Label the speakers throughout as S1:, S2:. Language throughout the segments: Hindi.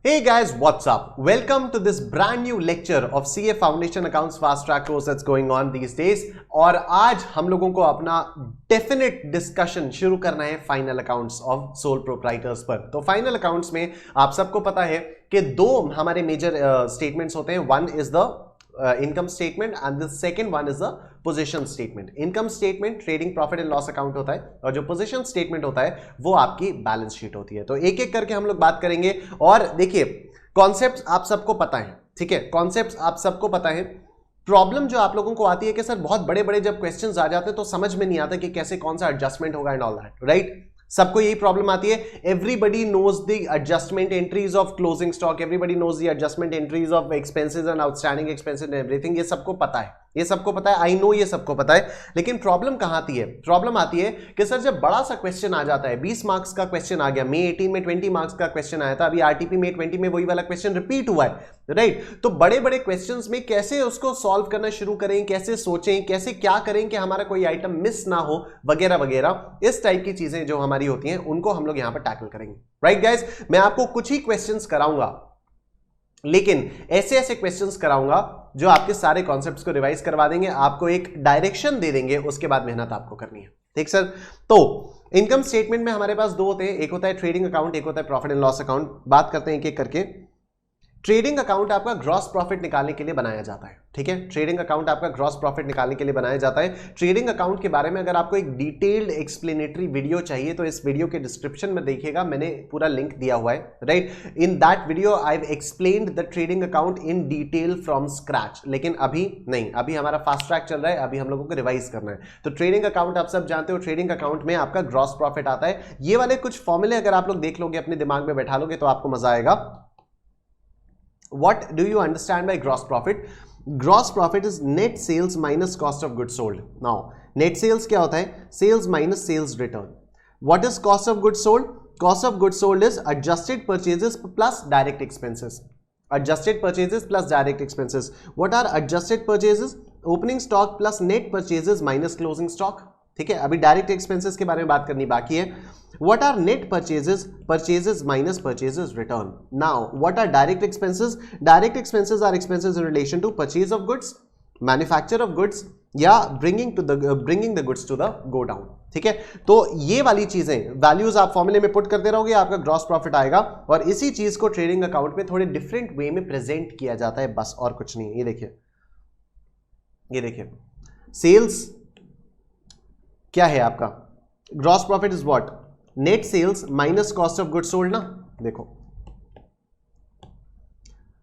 S1: Hey guys, what's up? Welcome to this brand new lecture of CA Foundation Accounts Fast Track course that's going on these days. और आज हम लोगों को अपना डेफिनेट डिस्कशन शुरू करना है final accounts of sole proprietors पर। तो फाइनल अकाउंट्स में आप सबको पता है कि दो हमारे मेजर स्टेटमेंट्स होते हैं। One is the income statement and the second one is the position statement. Income statement trading profit and loss account होता है और जो पोजीशन स्टेटमेंट होता है वो आपकी बैलेंस शीट होती है। तो एक एक करके हम लोग बात करेंगे। और देखिए कॉन्सेप्ट्स आप सबको पता है, ठीक है, कॉन्सेप्ट्स आप सबको पता है। प्रॉब्लम जो आप लोगों को आती है कि सर बहुत बड़े बड़े जब क्वेश्चंस आ जाते हैं तो समझ में नहीं आता कि कैसे कौन सा एडजस्टमेंट होगा एंड ऑल दैट, राइट। सबको यही प्रॉब्लम आती है। Everybody knows the adjustment entries of closing stock, everybody knows the adjustment entries of expenses and outstanding expenses and everything. ये सबको पता है, ये सबको पता है, आई नो ये सबको पता है। लेकिन प्रॉब्लम कहां आती है? प्रॉब्लम आती है कि सर जब बड़ा सा क्वेश्चन आ जाता है, 20 मार्क्स का क्वेश्चन आ गया, मई 18 में 20 मार्क्स का क्वेश्चन आया था, अभी आरटीपी में 20 में वही वाला क्वेश्चन रिपीट हुआ है, राइट। तो बड़े बड़े क्वेश्चंस में कैसे उसको सॉल्व करना शुरू करें, कैसे सोचें, कैसे क्या करें कि हमारा कोई आइटम मिस ना हो, वगैरह वगैरह, इस टाइप की चीजें जो हमारी होती हैं उनको हम लोग यहां पर टैकल करेंगे, राइट गाइस। मैं आपको कुछ ही क्वेश्चंस कराऊंगा, लेकिन ऐसे ऐसे क्वेश्चंस कराऊंगा जो आपके सारे कॉन्सेप्ट्स को रिवाइज करवा देंगे, आपको एक डायरेक्शन दे देंगे, उसके बाद मेहनत आपको करनी है, ठीक सर। तो इनकम स्टेटमेंट में हमारे पास दो होते हैं, एक होता है ट्रेडिंग अकाउंट, एक होता है प्रॉफिट एंड लॉस अकाउंट। बात करते हैं एक एक करके। ट्रेडिंग अकाउंट आपका ग्रॉस प्रॉफिट निकालने के लिए बनाया जाता है, ठीक है। ट्रेडिंग अकाउंट आपका ग्रॉस प्रॉफिट निकालने के लिए बनाया जाता है। ट्रेडिंग अकाउंट के बारे में अगर आपको एक डिटेल्ड एक्सप्लेनेटरी वीडियो चाहिए तो इस वीडियो के डिस्क्रिप्शन में देखिएगा, मैंने पूरा लिंक दिया हुआ है, right. In that video I have explained the trading account in detail from scratch. लेकिन अभी नहीं, अभी हमारा फास्ट ट्रैक चल रहा है, अभी हम लोगों को रिवाइज करना है। तो ट्रेडिंग अकाउंट आप सब जानते हो, ट्रेडिंग अकाउंट में आपका ग्रॉस प्रॉफिट आता है। ये वाले कुछ फॉर्मूले अगर आप लोग देख लोगे, अपने दिमाग में बैठा लोगे तो आपको मजा आएगा। What do you understand by gross profit? Gross profit is net sales minus cost of goods sold. Now, net sales क्या होता है? Sales minus sales return. What is cost of goods sold? Cost of goods sold is adjusted purchases plus direct expenses. Adjusted purchases plus direct expenses. What are adjusted purchases? Opening stock plus net purchases minus closing stock. ठीक है, अभी डायरेक्ट एक्सपेंसेस के बारे में बात करनी बाकी है। What are net purchases? Purchases minus purchases return. Now what are direct expenses? Direct expenses are expenses in relation to purchase of goods, manufacture of goods या bringing the goods to the godown, ठीक है। तो ये वाली चीजें वैल्यूज आप फॉर्मूले में पुट करते रहोगे, आपका ग्रॉस प्रॉफिट आएगा। और इसी चीज को ट्रेडिंग अकाउंट में थोड़े डिफरेंट वे में प्रेजेंट किया जाता है, बस और कुछ नहीं। ये देखिए, ये देखिए, सेल्स क्या है आपका? Gross profit is what? Net sales minus cost of goods sold ना। देखो,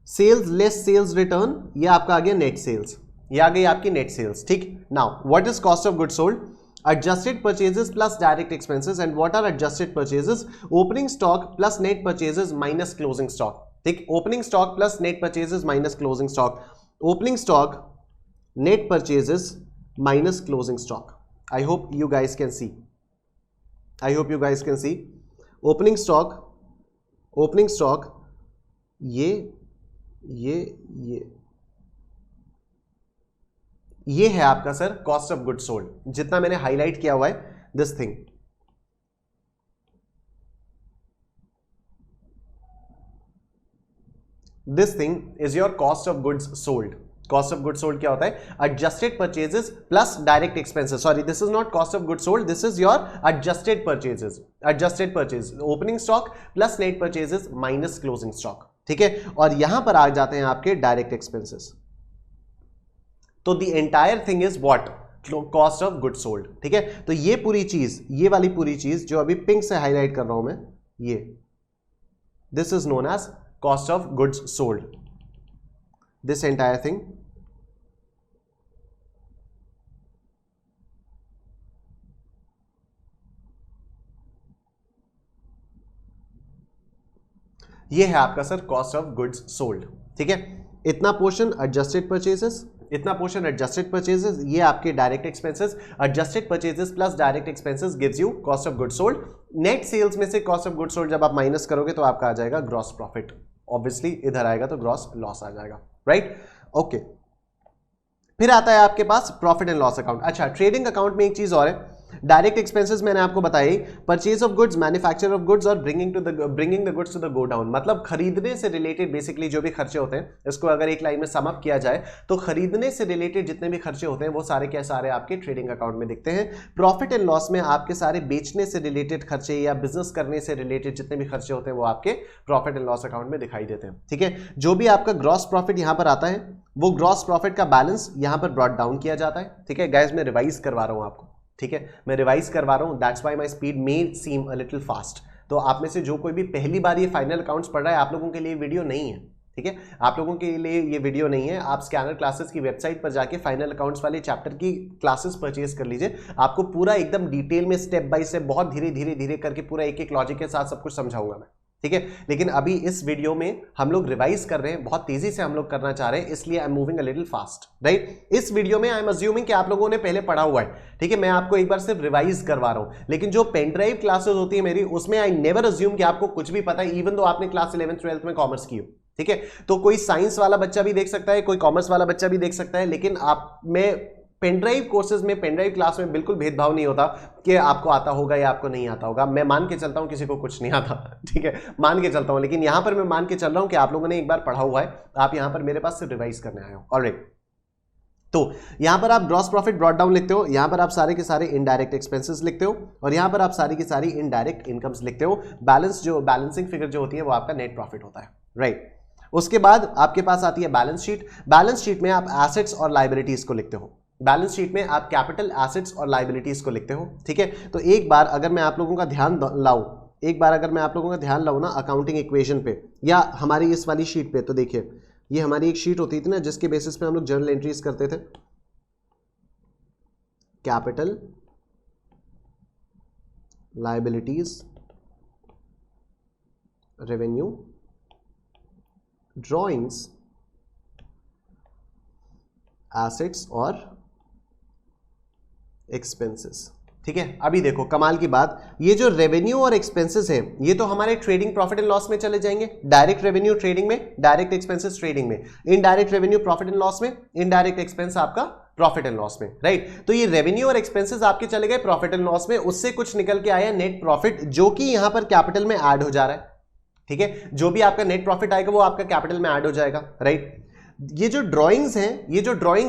S1: सेल्स लेस सेल्स रिटर्न, ये आपका आ गया नेट सेल्स, ये आ गई आपकी नेट सेल्स, ठीक। Now what is cost of goods sold? adjusted purchases plus direct expenses. and what are adjusted purchases? opening stock plus net purchases minus closing stock, ठीक। opening stock plus net purchases minus closing stock. opening stock, net purchases minus closing stock. I hope you guys can see. I hope you guys can see. Opening stock, ये है आपका sir cost of goods sold, जितना मैंने हाईलाइट किया हुआ है, this thing. This thing is your cost of goods sold. Cost of goods sold क्या होता है? Adjusted purchases plus direct expenses. Sorry, this is not cost of goods sold, this is your adjusted purchases. Adjusted purchase, opening stock plus net purchases minus closing stock, ठीक है। और यहां पर आ जाते हैं आपके डायरेक्ट एक्सपेंसेस। तो the entire thing is what? Cost of goods sold, ठीक है। तो ये पूरी चीज, ये वाली पूरी चीज जो अभी पिंक से हाईलाइट कर रहा हूं मैं, ये this is known as cost of goods sold, this entire thing. ये है आपका sir cost of goods sold, ठीक है। इतना पोर्शन एडजस्टेड परचेजेस, इतना पोर्शन एडजस्टेड परचेजेस, ये आपके direct expenses. Adjusted purchases plus direct expenses gives you cost of goods sold. Net sales में से कॉस्ट ऑफ गुड्स सोल्ड जब आप माइनस करोगे तो आपका आ जाएगा ग्रॉस प्रॉफिट। ऑब्वियसली इधर आएगा तो ग्रॉस लॉस आ जाएगा, राइट, ओके। फिर आता है आपके पास प्रॉफिट एंड लॉस अकाउंट। अच्छा, ट्रेडिंग अकाउंट में एक चीज और है, डायरेक्ट एक्सपेंसेस मैंने आपको बताई, purchase of goods, manufacture of goods और bringing the goods to the godown, मतलब खरीदने से रिलेटेड बेसिकली जो भी खर्चे होते हैं, इसको अगर एक लाइन में सम अप किया जाए तो खरीदने से रिलेटेड जितने भी खर्चे होते हैं वो सारे के सारे आपके ट्रेडिंग अकाउंट में दिखते हैं। प्रॉफिट एंड लॉस में आपके सारे बेचने से रिलेटेड खर्चे या बिजनेस करने से रिलेटेड जितने भी खर्चे होते हैं वो आपके प्रॉफिट एंड लॉस अकाउंट में दिखाई देते हैं। ठीक है, जो भी आपका ग्रॉस प्रॉफिट यहां पर आता है वो ग्रॉस प्रॉफिट का बैलेंस यहां पर ब्रॉट डाउन किया जाता है। ठीक है गाइस, मैं रिवाइज करवा रहा हूं आपको, ठीक है, मैं रिवाइज करवा रहा हूं, that's why my speed may seem a little fast. तो आप में से जो कोई भी पहली बार ये फाइनल अकाउंट्स पढ़ रहा है, आप लोगों के लिए वीडियो नहीं है। ठीक है, आप लोगों के लिए ये वीडियो नहीं है। आप स्कैनर क्लासेस की वेबसाइट पर जाके फाइनल अकाउंट्स वाले चैप्टर की क्लासेस परचेज कर लीजिए, आपको पूरा एकदम डिटेल में स्टेप बाय स्टेप बहुत धीरे धीरे धीरे करके पूरा एक एक लॉजिक के साथ सब कुछ समझाऊंगा मैं। ठीक है, लेकिन अभी इस वीडियो में हम लोग रिवाइज कर रहे हैं, बहुत तेजी से हम लोग करना चाह रहे हैं, इसलिए I am moving a little fast, right. इस वीडियो में आई एम अज्यूमिंग कि आप लोगों ने पहले पढ़ा हुआ है। ठीक है, मैं आपको एक बार सिर्फ रिवाइज करवा रहा हूं, लेकिन जो पेन ड्राइव क्लासेस होती है मेरी, उसमें आई नेवर अज्यूम कि आपको कुछ भी पता है, इवन दो आपने क्लास 11th 12th में कॉमर्स की हो। ठीक है, तो कोई साइंस वाला बच्चा भी देख सकता है, कोई कॉमर्स वाला बच्चा भी देख सकता है, लेकिन आप में पेनड्राइव कोर्सेज में, पेनड्राइव क्लास में बिल्कुल भेदभाव नहीं होता कि आपको आता होगा या आपको नहीं आता होगा। मैं मान के चलता हूं किसी को कुछ नहीं आता, ठीक है, मान के चलता हूं, लेकिन यहां पर मैं मान के चल रहा हूं कि आप लोगों ने एक बार पढ़ा हुआ है, आप यहां पर मेरे पास सिर्फ रिवाइज करने आए हो। ऑलराइट, तो यहां पर आप ग्रॉस प्रॉफिट ब्रॉट डाउन लिखते हो, यहां पर आप सारे के सारे इनडायरेक्ट एक्सपेंसेस लिखते हो, और यहां पर आप सारी की सारी इनडायरेक्ट इनकम्स लिखते हो। बैलेंस जो बैलेंसिंग फिगर जो होती है वो आपका नेट प्रॉफिट होता है, राइट। उसके बाद आपके पास आती है बैलेंस शीट। बैलेंस शीट में आप एसेट्स और लायबिलिटीज को लिखते हो। बैलेंस शीट में आप कैपिटल, एसेट्स और लायबिलिटीज को लिखते हो। ठीक है, तो एक बार अगर मैं आप लोगों का ध्यान लाऊं, ना अकाउंटिंग इक्वेशन पे या हमारी इस वाली शीट पे, तो देखिए ये हमारी एक शीट होती थी ना जिसके बेसिस पे हम लोग जर्नल एंट्रीज करते थे। Capital, liabilities, revenue, drawings, assets और एक्सपेंसेस। ठीक है, अभी देखो कमाल की बात, ये जो रेवेन्यू और एक्सपेंसेस है ये तो हमारे ट्रेडिंग प्रॉफिट एंड लॉस में चले जाएंगे। डायरेक्ट रेवेन्यू ट्रेडिंग में, डायरेक्ट एक्सपेंसेस ट्रेडिंग में, indirect revenue profit and loss में, इनडायरेक्ट एक्सपेंस आपका प्रॉफिट एंड लॉस में, राइट। तो ये रेवेन्यू और एक्सपेंसेस आपके चले गए प्रॉफिट एंड लॉस में, उससे कुछ निकल के आया नेट प्रॉफिट, जो कि यहां पर कैपिटल में ऐड हो जा रहा है। ठीक है, जो भी आपका नेट प्रॉफिट आएगा वो आपका कैपिटल में ऐड हो जाएगा, राइट। ये जो ड्रॉइंग्स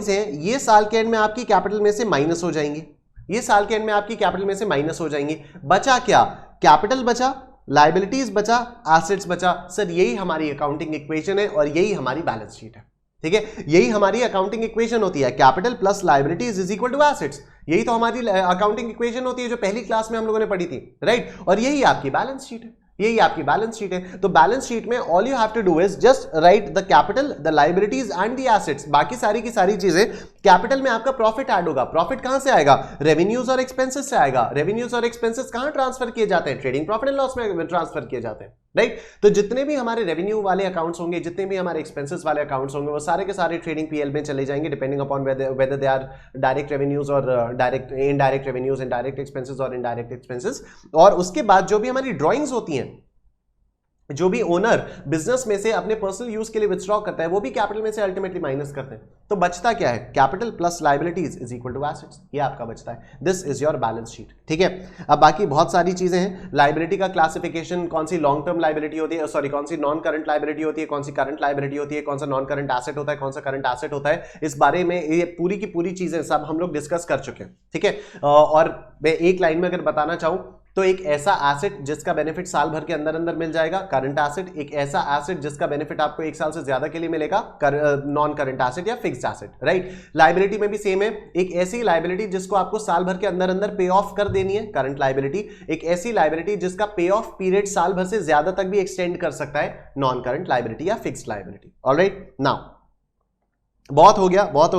S1: हैं ये साल के एंड में आपकी कैपिटल में से माइनस हो जाएंगी, ये साल के एंड में आपकी कैपिटल में से माइनस हो जाएंगी। बचा क्या? कैपिटल बचा, लायबिलिटीज बचा, एसेट्स बचा। सर यही हमारी अकाउंटिंग इक्वेशन है और यही हमारी बैलेंस शीट है। ठीक है, यही हमारी अकाउंटिंग इक्वेशन होती है, capital plus liabilities is equal to assets. यही तो हमारी अकाउंटिंग इक्वेशन होती है जो पहली क्लास में हम लोगों ने पढ़ी थी, राइट। और यही आपकी बैलेंस शीट है, यही आपकी बैलेंस शीट है। तो बैलेंस शीट में all you have to do is just write the capital, the liabilities and the assets. बाकी सारी की सारी चीजें, कैपिटल में आपका प्रॉफिट ऐड होगा। प्रॉफिट कहां से आएगा? रेवेन्यूज और एक्सपेंसेस से आएगा। रेवेन्यूज और एक्सपेंसेस कहां ट्रांसफर किए जाते हैं? ट्रेडिंग प्रॉफिट एंड लॉस में ट्रांसफर किए जाते हैं, राइट। तो जितने भी हमारे रेवेन्यू वाले अकाउंट्स होंगे, जितने भी हमारे एक्सपेंसेस वाले अकाउंट्स होंगे, वो सारे के सारे ट्रेडिंग पीएल में चले जाएंगे, depending upon whether they are direct revenues और direct indirect revenues, indirect expenses और इनडायरेक्ट एक्सपेंसेस। और उसके बाद जो भी हमारी ड्रॉइंग्स होती हैं, जो भी ओनर बिजनेस में से अपने पर्सनल यूज के लिए विथड्रॉ करता है, वो भी कैपिटल में से अल्टीमेटली माइनस करते हैं। तो बचता क्या है? Capital plus liabilities is equal to assets, ये आपका बचता है। This is your balance sheet. ठीक है, अब बाकी बहुत सारी चीजें हैं। लायबिलिटी का क्लासिफिकेशन, कौन सी लॉन्ग टर्म लायबिलिटी होती है, सॉरी कौन सी नॉन करंट लायबिलिटी होती है, कौन सी करंट लायबिलिटी होती है, कौन सा नॉन करंट एसेट होता है, कौन सा करंट एसेट होता है, इस बारे में ये पूरी की पूरी चीजें सब हम लोग डिस्कस कर चुके हैं। ठीक है, और मैं एक लाइन में अगर बताना चाहूं तो एक ऐसा एसेट जिसका बेनिफिट साल भर के अंदर अंदर मिल जाएगा, करंट एसेट। एक ऐसा एसेट जिसका बेनिफिट आपको एक साल से ज्यादा के लिए मिलेगा, नॉन करंट एसेट या फिक्स्ड एसेट, राइट। लायबिलिटी में भी सेम है, एक ऐसी लायबिलिटी जिसको आपको साल भर के अंदर अंदर पे ऑफ कर देनी है, करंट लायबिलिटी। एक ऐसी लायबिलिटी जिसका पे ऑफ पीरियड साल भर से ज्यादा तक भी एक्सटेंड कर सकता है, नॉन करंट लायबिलिटी या फिक्स्ड लायबिलिटी। ऑलराइट, नाउ बहुत हो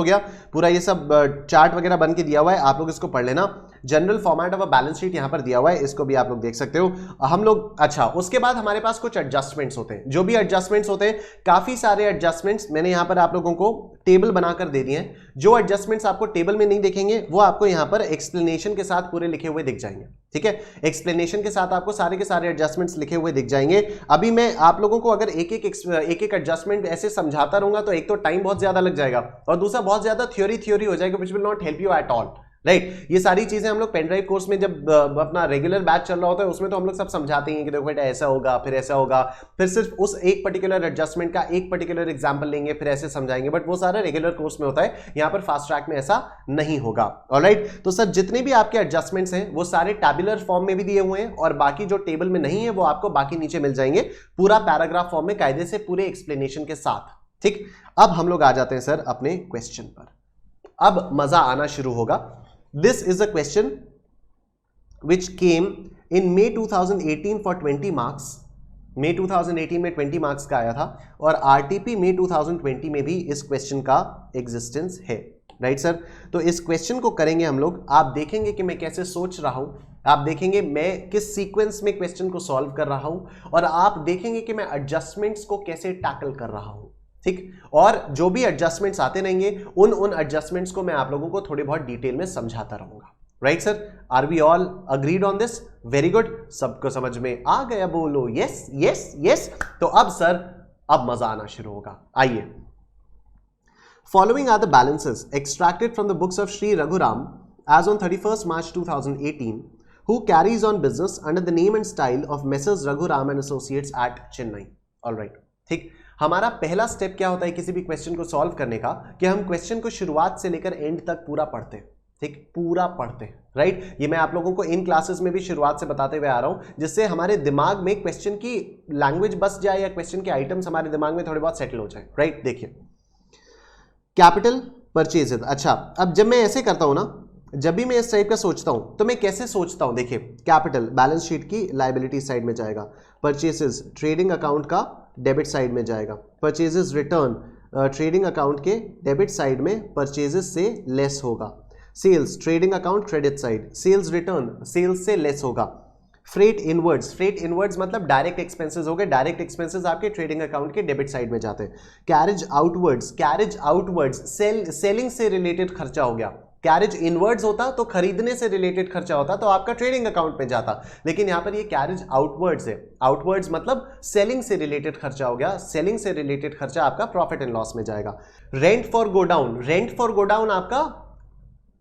S1: गया पूरा ये सब चार्ट वगैरह बन के दिया हुआ है, आप लोग इसको पढ़ लेना। General format of a balance sheet यहां पर दिया हुआ है, इसको भी आप लोग देख सकते हो। हम लोग अच्छा, उसके बाद हमारे पास कुछ एडजस्टमेंट्स होते हैं। जो भी एडजस्टमेंट्स होते हैं, काफी सारे एडजस्टमेंट्स मैंने यहां पर आप लोगों को टेबल बनाकर दे दिए हैं। जो एडजस्टमेंट्स आपको टेबल में नहीं दिखेंगे वो आपको यहां पर एक्सप्लेनेशन के साथ पूरे लिखे हुए दिख जाएंगे। ठीक है, एक्सप्लेनेशन के साथ आपको सारे के सारे एडजस्टमेंट्स लिखे हुए दिख जाएंगे। अभी मैं आप लोगों को अगर एक एक एडजस्टमेंट ऐसे समझाता रहूंगा तो एक तो टाइम बहुत ज्यादा लग जाएगा और दूसरा बहुत ज्यादा थ्योरी हो जाएगा, which will not help you at all, right ये सारी चीजें हम लोग पेन ड्राइव कोर्स में जब अपना रेगुलर बैच चल रहा होता है उसमें तो हम लोग सब समझाते हैं कि देखो बेटा ऐसा होगा, फिर ऐसा होगा, फिर सिर्फ उस एक पर्टिकुलर एडजस्टमेंट का एक पर्टिकुलर एग्जांपल लेंगे, फिर ऐसे समझाएंगे, बट वो सारा रेगुलर कोर्स में होता है, यहाँ पर फास्ट ट्रैक में ऐसा नहीं होगा। ऑलराइट, तो सर जितने भी आपके एडजस्टमेंट्स हैं वो सारे टैबुलर फॉर्म में भी दिए हुए हैं और बाकी जो टेबल में नहीं है वो आपको बाकी नीचे मिल जाएंगे पूरा पैराग्राफ फॉर्म में कायदे से पूरे एक्सप्लेनेशन के साथ। ठीक, अब हम लोग आ जाते हैं सर अपने क्वेश्चन पर। अब मजा आना शुरू होगा। This is a question which came in May 2018 for 20 marks. May 2018 में 20 मार्क्स का आया था और RTP May 2020 में भी इस क्वेश्चन का एग्जिस्टेंस है। राइट सर, तो इस क्वेश्चन को करेंगे हम लोग। आप देखेंगे कि मैं कैसे सोच रहा हूं, आप देखेंगे मैं किस सीक्वेंस में क्वेश्चन को सॉल्व कर रहा हूं और आप देखेंगे कि मैं एडजस्टमेंट्स को कैसे टैकल कर रहा हूं। ठीक, और जो भी एडजस्टमेंट्स आते रहेंगे उन एडजस्टमेंट्स को मैं आप लोगों को थोड़ी बहुत डिटेल में समझाता रहूंगा। Right sir, are we all agreed on this? Very good, सबको समझ में आ गया? बोलो यस यस यस। तो अब सर अब मजा आना शुरू होगा। आइए, following are the balances extracted from the books of Shri Raghuram as on 31st March 2018 who carries on business under the name and style of Messrs Raghuram and Associates at Chennai. All right, ठीक, हमारा पहला स्टेप क्या होता है किसी भी क्वेश्चन को सॉल्व करने का, कि हम क्वेश्चन को शुरुआत से लेकर एंड तक पूरा पढ़ते हैं। ठीक, पूरा पढ़ते हैं। राइट, ये मैं आप लोगों को इन क्लासेस में भी शुरुआत से बताते हुए आ रहा हूं जिससे हमारे दिमाग में क्वेश्चन की लैंग्वेज बस जाए या क्वेश्चन के आइटम्स हमारे दिमाग में थोड़े बहुत सेटल हो जाए। राइट, देखिए कैपिटल परचेज। अच्छा, अब जब मैं ऐसे करता हूं ना, जब भी मैं इस टाइप का सोचता हूं तो मैं कैसे सोचता हूं? देखिए, कैपिटल बैलेंस शीट की लायबिलिटी साइड में जाएगा, परचेसेस ट्रेडिंग अकाउंट का डेबिट साइड में जाएगा, परचेजेस रिटर्न ट्रेडिंग अकाउंट के डेबिट साइड में परचेजेस से लेस होगा, sales trading account credit side, sales return sales से लेस होगा, फ्रेट इनवर्ड्स, फ्रेट इनवर्ड्स मतलब डायरेक्ट एक्सपेंसेस हो गए, डायरेक्ट एक्सपेंसेस आपके ट्रेडिंग अकाउंट के डेबिट साइड में जाते हैं, carriage outwards, carriage outwards selling से रिलेटेड खर्चा हो गया, कैरेज इनवर्ड्स होता तो खरीदने से रिलेटेड खर्चा होता तो आपका ट्रेडिंग अकाउंट में जाता, लेकिन यहां पर ये कैरेज आउटवर्ड्स है, आउटवर्ड्स मतलब सेलिंग से रिलेटेड खर्चा हो गया, सेलिंग से रिलेटेड खर्चा आपका प्रॉफिट एंड लॉस में जाएगा, rent for godown, rent for godown आपका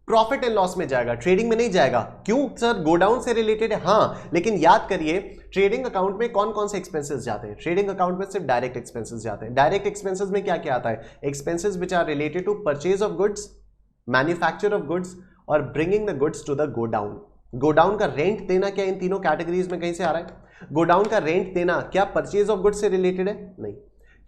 S1: प्रॉफिट एंड लॉस में जाएगा, ट्रेडिंग में नहीं जाएगा। क्यों सर? गोडाउन से रिलेटेड है, हाँ, लेकिन याद करिए ट्रेडिंग अकाउंट में कौन कौन से एक्सपेंसेस जाते हैं? ट्रेडिंग अकाउंट में सिर्फ डायरेक्ट एक्सपेंसेस जाते हैं। डायरेक्ट एक्सपेंसेस में क्या क्या आता है? Expenses which are related to purchase of goods, manufacture of goods और bringing the goods to the godown. Godown का रेंट देना क्या इन तीनों कैटेगरीज में कहीं से आ रहा है? गोडाउन का रेंट देना क्या परचेज ऑफ गुड्स से रिलेटेड है? नहीं।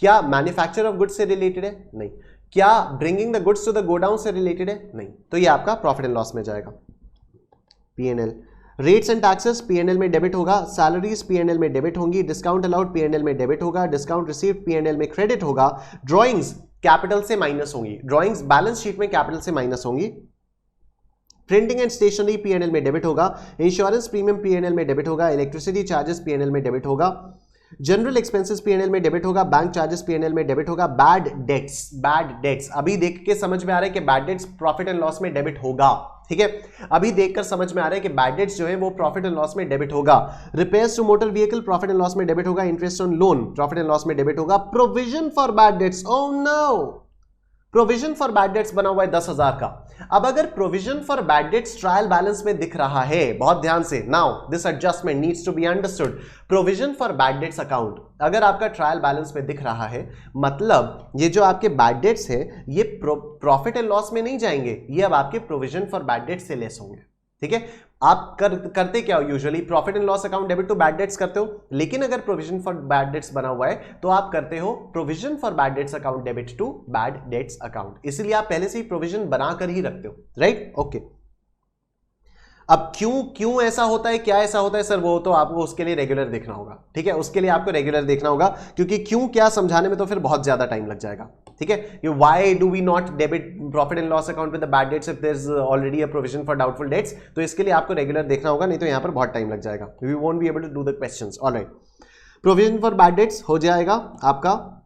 S1: क्या मैन्युफैक्चर ऑफ गुड्स से रिलेटेड है? नहीं। क्या bringing the goods to the godown से रिलेटेड है? नहीं। तो ये आपका प्रॉफिट एंड लॉस में जाएगा। PNL, rates and taxes PNL में डेबिट होगा, सैलरीज पीएनएल में डेबिट होंगी, डिस्काउंट अलाउड पीएनएल में डेबिट होगा, डिस्काउंट रिसीव्ड पीएनएल में क्रेडिट होगा, ड्रॉइंग्स कैपिटल से माइनस होंगी, ड्रॉइंग्स बैलेंस शीट में कैपिटल से माइनस होंगी, प्रिंटिंग एंड स्टेशनरी पीएनएल में डेबिट होगा, इंश्योरेंस प्रीमियम पीएनएल में डेबिट होगा, इलेक्ट्रिसिटी चार्जेस पीएनएल में डेबिट होगा, जनरल एक्सपेंसेस पीएनएल में डेबिट होगा, बैंक चार्जेस पीएनएल में डेबिट होगा, बैड डेट्स, बैड डेट्स अभी देख के समझ में आ रहा है कि bad debts profit and loss में डेबिट होगा। ठीक है, अभी देखकर समझ में आ रहा है कि बैड डेट्स जो है वो प्रॉफिट एंड लॉस में डेबिट होगा, repairs to motor vehicle profit and loss में डेबिट होगा, interest on loan profit and loss में डेबिट होगा, provision for bad debts, oh no, provision for bad debts बना हुआ है 10,000 का। अब अगर provision for bad debts trial balance में दिख रहा है, बहुत ध्यान से, now this adjustment needs to be understood, provision for bad debts account अगर आपका ट्रायल बैलेंस में दिख रहा है, मतलब ये जो आपके बैड डेट्स है ये प्रॉफिट एंड लॉस में नहीं जाएंगे, ये अब आपके प्रोविजन फॉर बैड डेट्स से लेस होंगे। ठीक है, आप करते क्या हो? Usually profit and loss account debit to bad debts करते हो, लेकिन अगर प्रोविजन फॉर बैड डेट्स बना हुआ है तो आप करते हो provision for bad debts account debit to bad debts account, इसलिए आप पहले से ही प्रोविजन बनाकर ही रखते हो। Right, okay. अब क्यों ऐसा होता है, क्या ऐसा होता है सर, वो तो आपको उसके लिए रेगुलर देखना होगा। ठीक है, उसके लिए आपको रेगुलर देखना होगा, क्योंकि क्यों क्या समझाने में तो फिर बहुत ज्यादा टाइम लग जाएगा। ठीक है, why do we not debit profit and loss account with the bad debts if there is already a provision for doubtful debts, तो इसके लिए आपको रेगुलर देखना होगा, नहीं तो यहां पर बहुत टाइम लग जाएगा, we won't be able to do the questions. Alright, provision for bad debts हो जाएगा आपका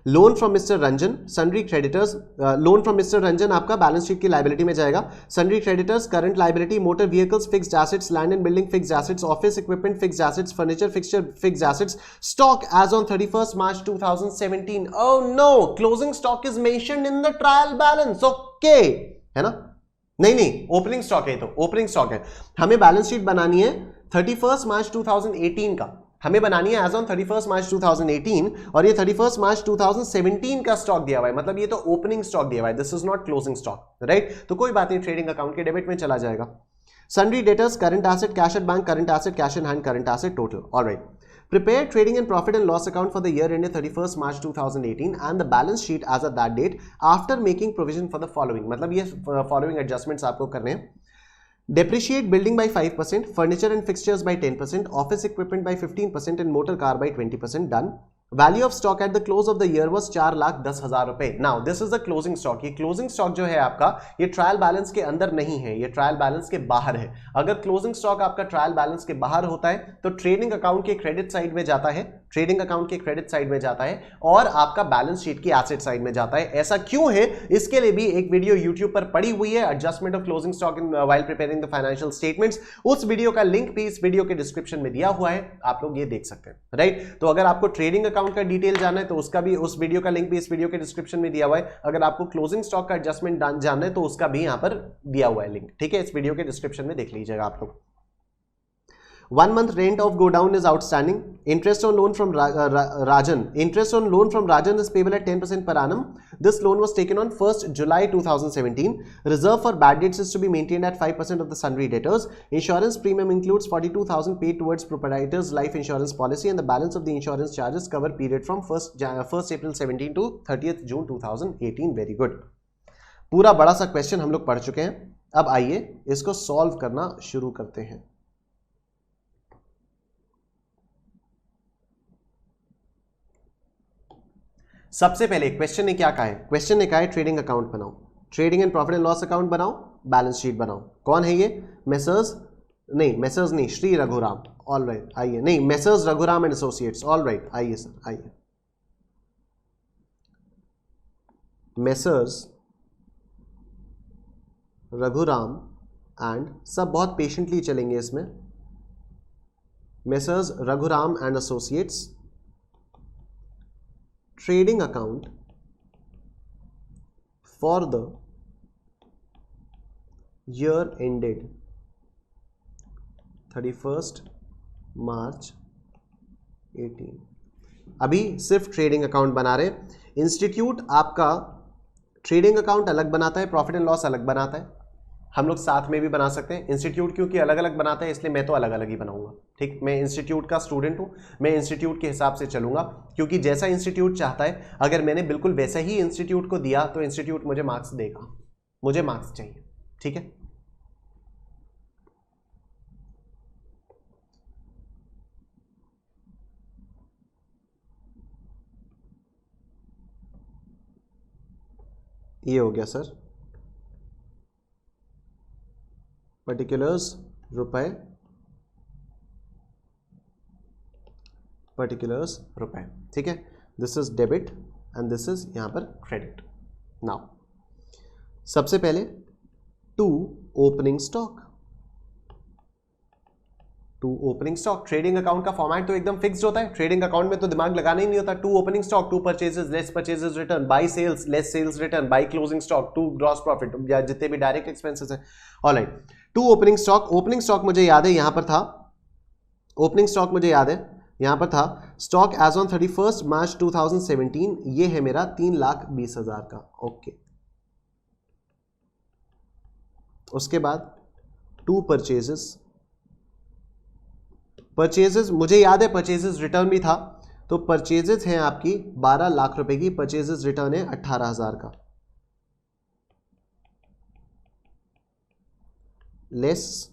S1: loan from mister Ranjan, sundry creditors, loan from mister Ranjan आपका बैलेंस शीट की लायबिलिटी में जाएगा, sundry creditors current liability, motor vehicles fixed assets, land and building fixed assets, office equipment fixed assets, furniture fixture fixed assets, stock as on 31st March 2017, oh no, closing stock is mentioned in the trial balance, okay, है ना, नहीं नहीं, ओपनिंग स्टॉक है, तो ओपनिंग स्टॉक है। हमें बैलेंस शीट बनानी है 31 मार्च 2018 का, हमें बनानी है एज ऑन 31 मार्च 2018, और ये 31 मार्च 2017 का स्टॉक दिया हुआ है, मतलब ये तो ओपनिंग स्टॉक दिया हुआ है, this is not closing stock, right. तो कोई बात नहीं, ट्रेडिंग अकाउंट के डेबिट में चला जाएगा। Sundry debtors, current asset, cash at bank, current asset, cash in hand, current asset, total, alright. Prepare trading and profit and loss account for the year ended 31st March 2018 and the balance sheet as of that date after making provision for the following, मतलब ये following adjustments आपको करने हैं। Depreciate building by 5%, furniture and fixtures by 10%, office equipment by 15% and motor car by 20%, done। Value of stock at the close of the year was 4,10,000 रुपए। Now this is the closing stock. ये क्लोजिंग स्टॉक जो है आपका, ये ट्रायल बैलेंस के अंदर नहीं है, ये ट्रायल बैलेंस के बाहर है। अगर क्लोजिंग स्टॉक आपका ट्रायल बैलेंस के बाहर होता है तो ट्रेडिंग अकाउंट के क्रेडिट साइड में जाता है, ट्रेडिंग अकाउंट के क्रेडिट साइड में जाता है और आपका बैलेंस शीट की एसेट साइड में जाता है। ऐसा क्यों है, इसके लिए भी एक वीडियो यूट्यूब पर पड़ी हुई है, adjustment of closing stock in while preparing the financial statements. उस वीडियो का लिंक भी इस वीडियो के डिस्क्रिप्शन में दिया हुआ है, आप लोग ये देख सकते हैं, राइट। तो अगर आपको ट्रेडिंग अकाउंट का डिटेल जानना है तो उसका भी, उस वीडियो का लिंक भी इस वीडियो के डिस्क्रिप्शन में दिया हुआ है। अगर आपको क्लोजिंग स्टॉक का एडजस्टमेंट जानना है तो उसका भी यहां पर दिया हुआ है लिंक, ठीक है, इस वीडियो के डिस्क्रिप्शन में देख लीजिएगा आप लोग। 1 month rent of godown is outstanding. Interest on loan from Rajan. Interest on loan from Rajan is payable at 10% per annum. This loan was taken on 1st July 2017. Reserve for bad debts is to be maintained at 5% of the sundry debtors. Insurance premium includes 42,000 paid towards proprietor's life insurance policy and the balance of the insurance charges cover period from 1st April 17 to 30th June 2018. Very good. पूरा बड़ा सा क्वेश्चन हम लोग पढ़ चुके हैं। अब आइए इसको सॉल्व करना शुरू करते हैं। सबसे पहले क्वेश्चन ने क्या कहा है, क्वेश्चन ने कहा है ट्रेडिंग अकाउंट बनाओ, trading and profit and loss account बनाओ, बैलेंस शीट बनाओ। कौन है ये, मैसर्स नहीं, श्री रघुराम, ऑलराइट आइए, नहीं Messrs Raghuram and associates, alright आइए सर, आइए मैसर्स रघुराम एंड, सब बहुत पेशेंटली चलेंगे इसमें, Messrs Raghuram and associates trading account for the year ended 31st March 18। अभी सिर्फ ट्रेडिंग अकाउंट बना रहे। इंस्टीट्यूट आपका ट्रेडिंग अकाउंट अलग बनाता है, प्रॉफिट एंड लॉस अलग बनाता है, हम लोग साथ में भी बना सकते हैं। इंस्टीट्यूट क्योंकि अलग अलग बनाता है इसलिए मैं तो अलग अलग ही बनाऊंगा, ठीक। मैं इंस्टीट्यूट का स्टूडेंट हूं, मैं इंस्टीट्यूट के हिसाब से चलूंगा, क्योंकि जैसा इंस्टीट्यूट चाहता है, अगर मैंने बिल्कुल वैसा ही इंस्टीट्यूट को दिया तो इंस्टीट्यूट मुझे मार्क्स देगा, मुझे मार्क्स चाहिए, ठीक है। ये हो गया सर, पर्टिकुलर्स रुपए, पर्टिकुलर्स रुपए, ठीक है। This is debit and this is यहां पर क्रेडिट। नाउ सबसे पहले to opening stock, to opening stock. Trading account का फॉर्मेट तो एकदम फिक्स्ड होता है, ट्रेडिंग अकाउंट में तो दिमाग लगाना ही नहीं होता। To opening stock, to purchases less purchases return, by sales less sales return, by closing stock, to gross profit या जितने भी डायरेक्ट एक्सपेंसेस हैं, alright. To opening stock, opening stock मुझे याद है यहां पर था, ओपनिंग स्टॉक मुझे याद है यहां पर था, स्टॉक एज ऑन 31 मार्च 2017, ये है मेरा 3,20,000 का, ओके। उसके बाद टू परचेजेस, परचेजेस मुझे याद है परचेजेस रिटर्न भी था, तो परचेजेस हैं आपकी 12 लाख रुपए की, परचेजेस रिटर्न है 18,000 का, लेस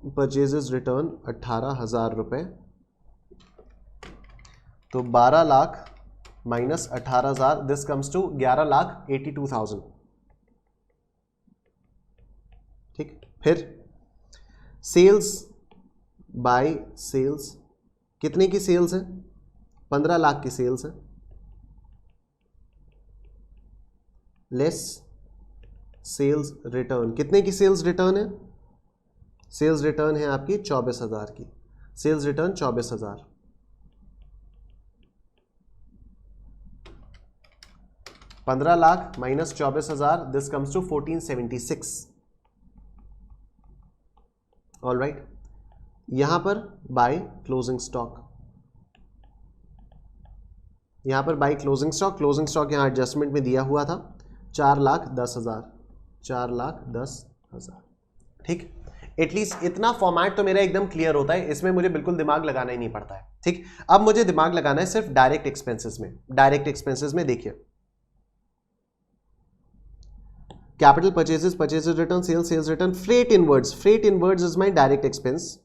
S1: परचेजेस रिटर्न 18,000 रुपए, तो 12 lakh minus 18,000, this comes to 11,82,000, ठीक। फिर सेल्स बाय सेल्स, कितने की सेल्स है, 15 लाख की सेल्स है, लेस सेल्स रिटर्न, कितने की सेल्स रिटर्न है, सेल्स रिटर्न है आपकी 24,000 की, sales return 24,000, 15 lakh minus 24,000, this comes to 1476। All right, यहां पर बाय क्लोजिंग स्टॉक, यहां पर by closing stock, closing stock यहां एडजस्टमेंट में दिया हुआ था 4,10,000, 4,10,000। ठीक, एटलीस्ट इतना फॉर्मेट तो मेरा एकदम क्लियर होता है, इसमें मुझे बिल्कुल दिमाग लगाना ही नहीं पड़ता है। ठीक, अब मुझे दिमाग लगाना है सिर्फ डायरेक्ट एक्सपेंसेस में। डायरेक्ट एक्सपेंसेस में देखिए, capital purchases, purchases return, sales, sales return, freight inwards, freight inwards is my direct expense,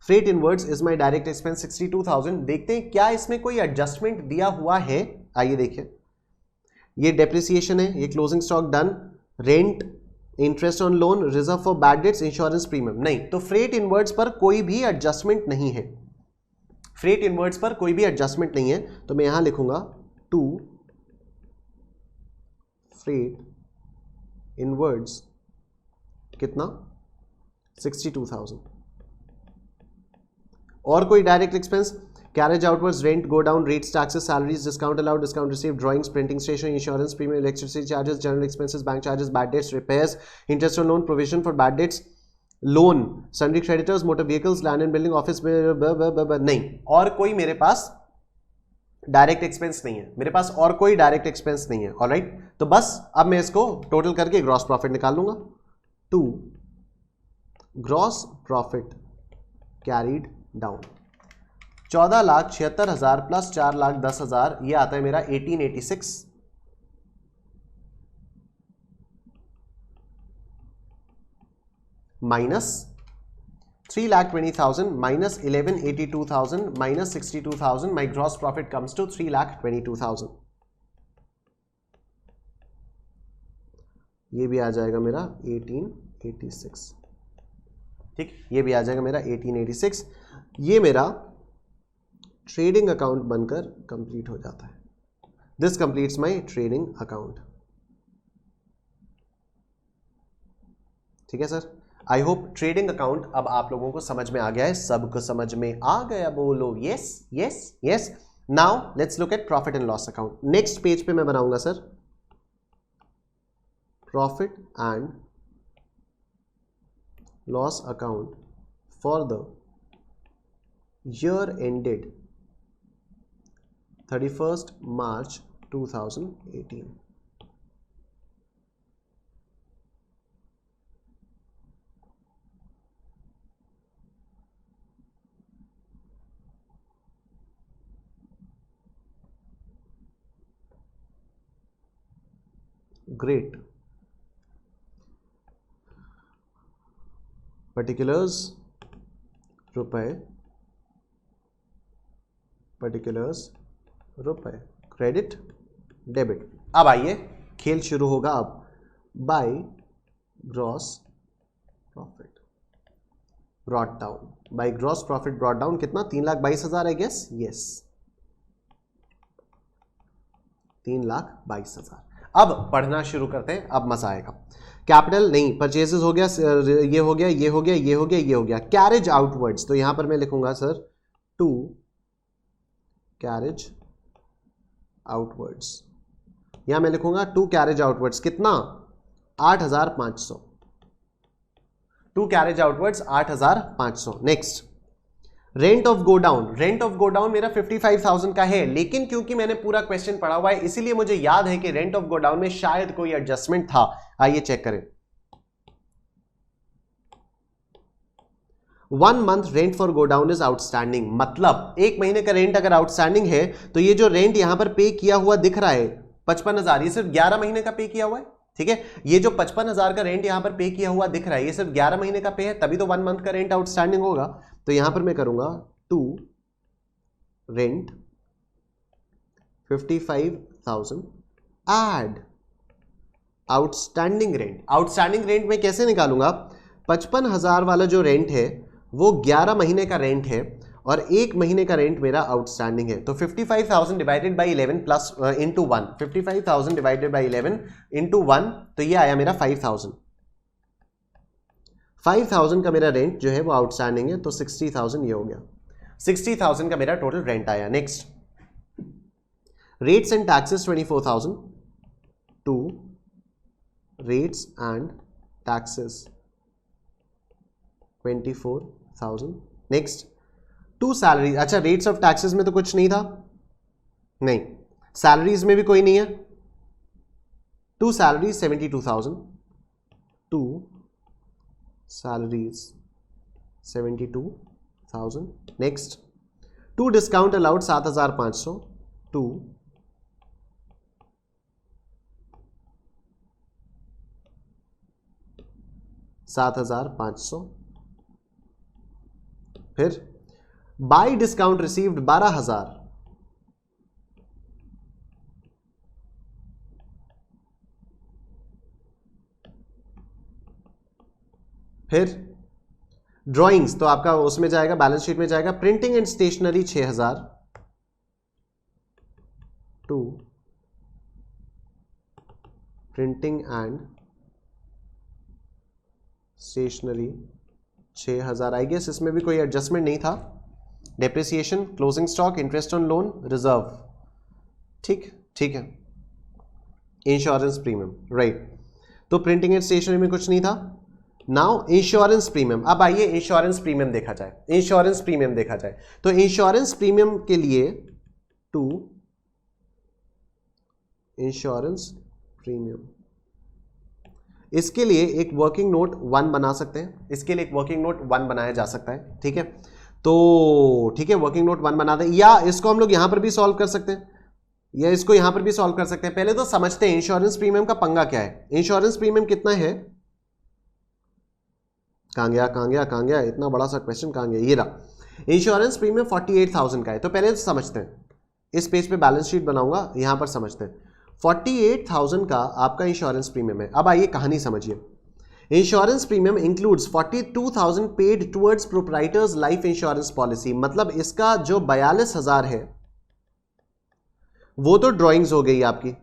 S1: freight inwards is my direct expense 62,000। देखते हैं क्या इसमें कोई एडजस्टमेंट दिया हुआ है। आइए देखिए, ये डेप्रिसिएशन है, ये closing stock done, rent, interest on loan, reserve for bad dates, insurance premium, नहीं। तो फ्रेट इनवर्ड्स पर कोई भी एडजस्टमेंट नहीं है, फ्रेट इनवर्ड्स पर कोई भी एडजस्टमेंट नहीं है। तो मैं यहां लिखूंगा टू फ्रेट इनवर्ड्स कितना, 62,000। और कोई direct expense, carriage outwards, rent, go down, rates, taxes, salaries, discount allowed, discount receive, drawings, printing station, insurance premium, electricity charges, general expenses, bank charges, bad debts, repairs, interest on loan, provision for bad dates, loan, sundry creditors, motor vehicles, land and building, office, नहीं। और कोई मेरे पास डायरेक्ट एक्सपेंस नहीं है, मेरे पास और कोई डायरेक्ट एक्सपेंस नहीं है। ऑलराइट, तो बस अब मैं इसको टोटल करके ग्रॉस प्रॉफिट निकाल लूंगा। To gross profit carried down, 14,76,000 plus 4,10,000, ये आता है मेरा 1886 minus 3,20,000 minus 11,82,000 minus 62,000, my gross profit comes to 3,22,000। ये भी आ जाएगा मेरा 1886। ठीक, ये भी आ जाएगा मेरा 1886। ये मेरा ट्रेडिंग अकाउंट बनकर कंप्लीट हो जाता है। This completes my trading account. ठीक है sir, I hope trading account अब आप लोगों को समझ में आ गया है। सबको समझ में आ गया, बोलो yes yes yes. Now let's look at profit and loss account. Next page पे मैं बनाऊंगा sir profit and loss account for the year ended 31st March 2018। Great, particulars रुपए, पर्टिकुलर्स रुपए, क्रेडिट डेबिट। अब आइए खेल शुरू होगा। अब by gross profit brought down, by gross profit brought down कितना, 3,22,000 आई गेस, यस 3,22,000। अब पढ़ना शुरू करते हैं, अब मजा आएगा। कैपिटल नहीं, परचेजेस हो गया, ये हो गया, ये हो गया, ये हो गया, ये हो गया। कैरेज आउटवर्ड्स, तो यहां पर मैं लिखूंगा सर टू कैरेज आउटवर्ड्स, यहां मैं लिखूंगा टू कैरेज आउटवर्ड्स कितना, 8,500, to carriage outwards 8,500। Next rent of godown, rent of godown मेरा 55,000 का है, लेकिन क्योंकि मैंने पूरा क्वेश्चन पढ़ा हुआ है इसीलिए मुझे याद है कि रेंट ऑफ गो डाउन में शायद कोई एडजस्टमेंट था। आइए चेक करें। 1 month rent for go down is outstanding, मतलब 1 महीने का रेंट अगर आउटस्टैंडिंग है तो ये जो रेंट यहां पर पे किया हुआ दिख रहा है 55,000, ये सिर्फ 11 महीने का पे किया हुआ है। ठीक है, ये जो 55,000 का रेंट यहां पर पे किया हुआ दिख रहा है ये सिर्फ 11 महीने का पे है, तभी तो 1 मंथ का रेंट आउटस्टैंडिंग होगा। तो यहां पर मैं करूंगा to rent 55,000 add outstanding rent. Outstanding rent में कैसे निकालूंगा, 55,000 वाला जो रेंट है वो 11 महीने का रेंट है और 1 महीने का रेंट मेरा आउटस्टैंडिंग है। तो 55,000 divided by 11 plus into 1, 55,000 divided by 11 into 1, तो ये आया मेरा 5,000। 5,000 का मेरा रेंट जो है वो आउटस्टैंडिंग है, तो 60,000 ये हो गया, 60,000 का मेरा टोटल रेंट आया। Next rates and taxes 24,000, to rates and taxes 24,000। Next to salary, अच्छा रेट्स ऑफ टैक्सेस में तो कुछ नहीं था, नहीं, सैलरीज में भी कोई नहीं है, to salaries 72,000, to salaries 72,000। Next to discount allowed 7,500, to $7,500। फिर बाई डिस्काउंट रिसीव्ड 12,000, फिर ड्राइंग्स तो आपका उसमें जाएगा, बैलेंस शीट में जाएगा, printing and stationery 6,000, to printing and stationery 6,000। I guess इसमें भी कोई एडजस्टमेंट नहीं था। Depreciation, closing stock, interest on loan, reserve, ठीक ठीक है, इंश्योरेंस प्रीमियम, राइट। तो प्रिंटिंग एंड स्टेशनरी में कुछ नहीं था। नाउ इंश्योरेंस प्रीमियम, अब आइए इंश्योरेंस प्रीमियम देखा जाए, इंश्योरेंस प्रीमियम देखा जाए। तो इंश्योरेंस प्रीमियम के लिए टू इंश्योरेंस प्रीमियम, इसके लिए एक वर्किंग नोट 1 बना सकते हैं, इसके लिए एक वर्किंग नोट 1 बनाया जा सकता है, ठीक है। तो ठीक है, वर्किंग नोट 1 बना दें, या इसको हम लोग यहां पर भी सॉल्व कर सकते हैं, या इसको यहां पर भी सॉल्व कर सकते हैं। पहले तो समझते हैं इंश्योरेंस प्रीमियम का पंगा क्या है। इंश्योरेंस प्रीमियम कितना है, कहां गया, इतना बड़ा सा क्वेश्चन कहां गया, ये रहा। इंश्योरेंस प्रीमियम 48,000 का है। तो पहले तो समझते हैं, इस पेज पे बैलेंस शीट बनाऊंगा, यहां पर समझते हैं। 48,000 का आपका इंश्योरेंस प्रीमियम है। अब आइए कहानी समझिए। Insurance premium includes 42,000 paid towards proprietors life insurance policy, मतलब इसका जो 42,000 है वो तो ड्राइंग्स हो गई आपकी।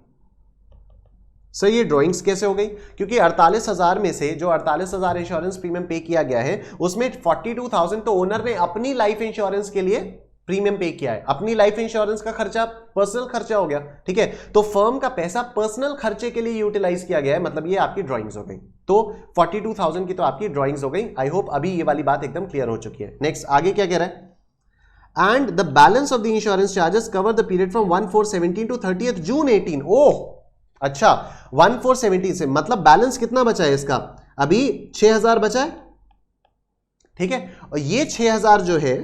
S1: सर ये ड्राइंग्स कैसे हो गई, क्योंकि 48,000 में से जो 48,000 इंश्योरेंस प्रीमियम पे किया गया है उसमें 42,000 तो ओनर ने अपनी लाइफ इंश्योरेंस के लिए प्रीमियम पे किया है, अपनी लाइफ इंश्योरेंस का खर्चा पर्सनल खर्चा हो गया, ठीक है। तो फर्म का पैसा पर्सनल खर्चे के लिए यूटिलाइज किया गया है, मतलब ये आपकी ड्राइंग्स हो गई। तो 42,000 की तो आपकी ड्राइंग्स हो गई। आई होप अभी ये वाली बात एकदम क्लियर हो चुकी है। नेक्स्ट आगे क्या कह रहा है, and the balance of the insurance charges cover the period from 1/4/17 to 30th June 18। Oh अच्छा, 1/4/17 से मतलब बैलेंस कितना बचा है इसका, अभी 6,000 बचा है, ठीक है। और ये 6,000 जो है,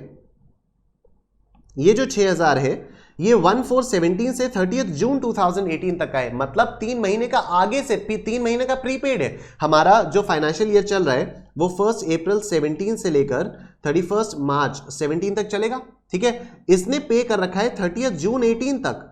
S1: ये जो 6,000 है ये 1/4/17 से 30th June 2018 तक का है, मतलब 3 महीने का आगे से 3 महीने का प्रीपेड है। हमारा जो फाइनेंशियल ईयर चल रहा है वो 1 April 17 से लेकर 31 March 17 तक चलेगा, ठीक है। इसने पे कर रखा है 30th June 18 तक,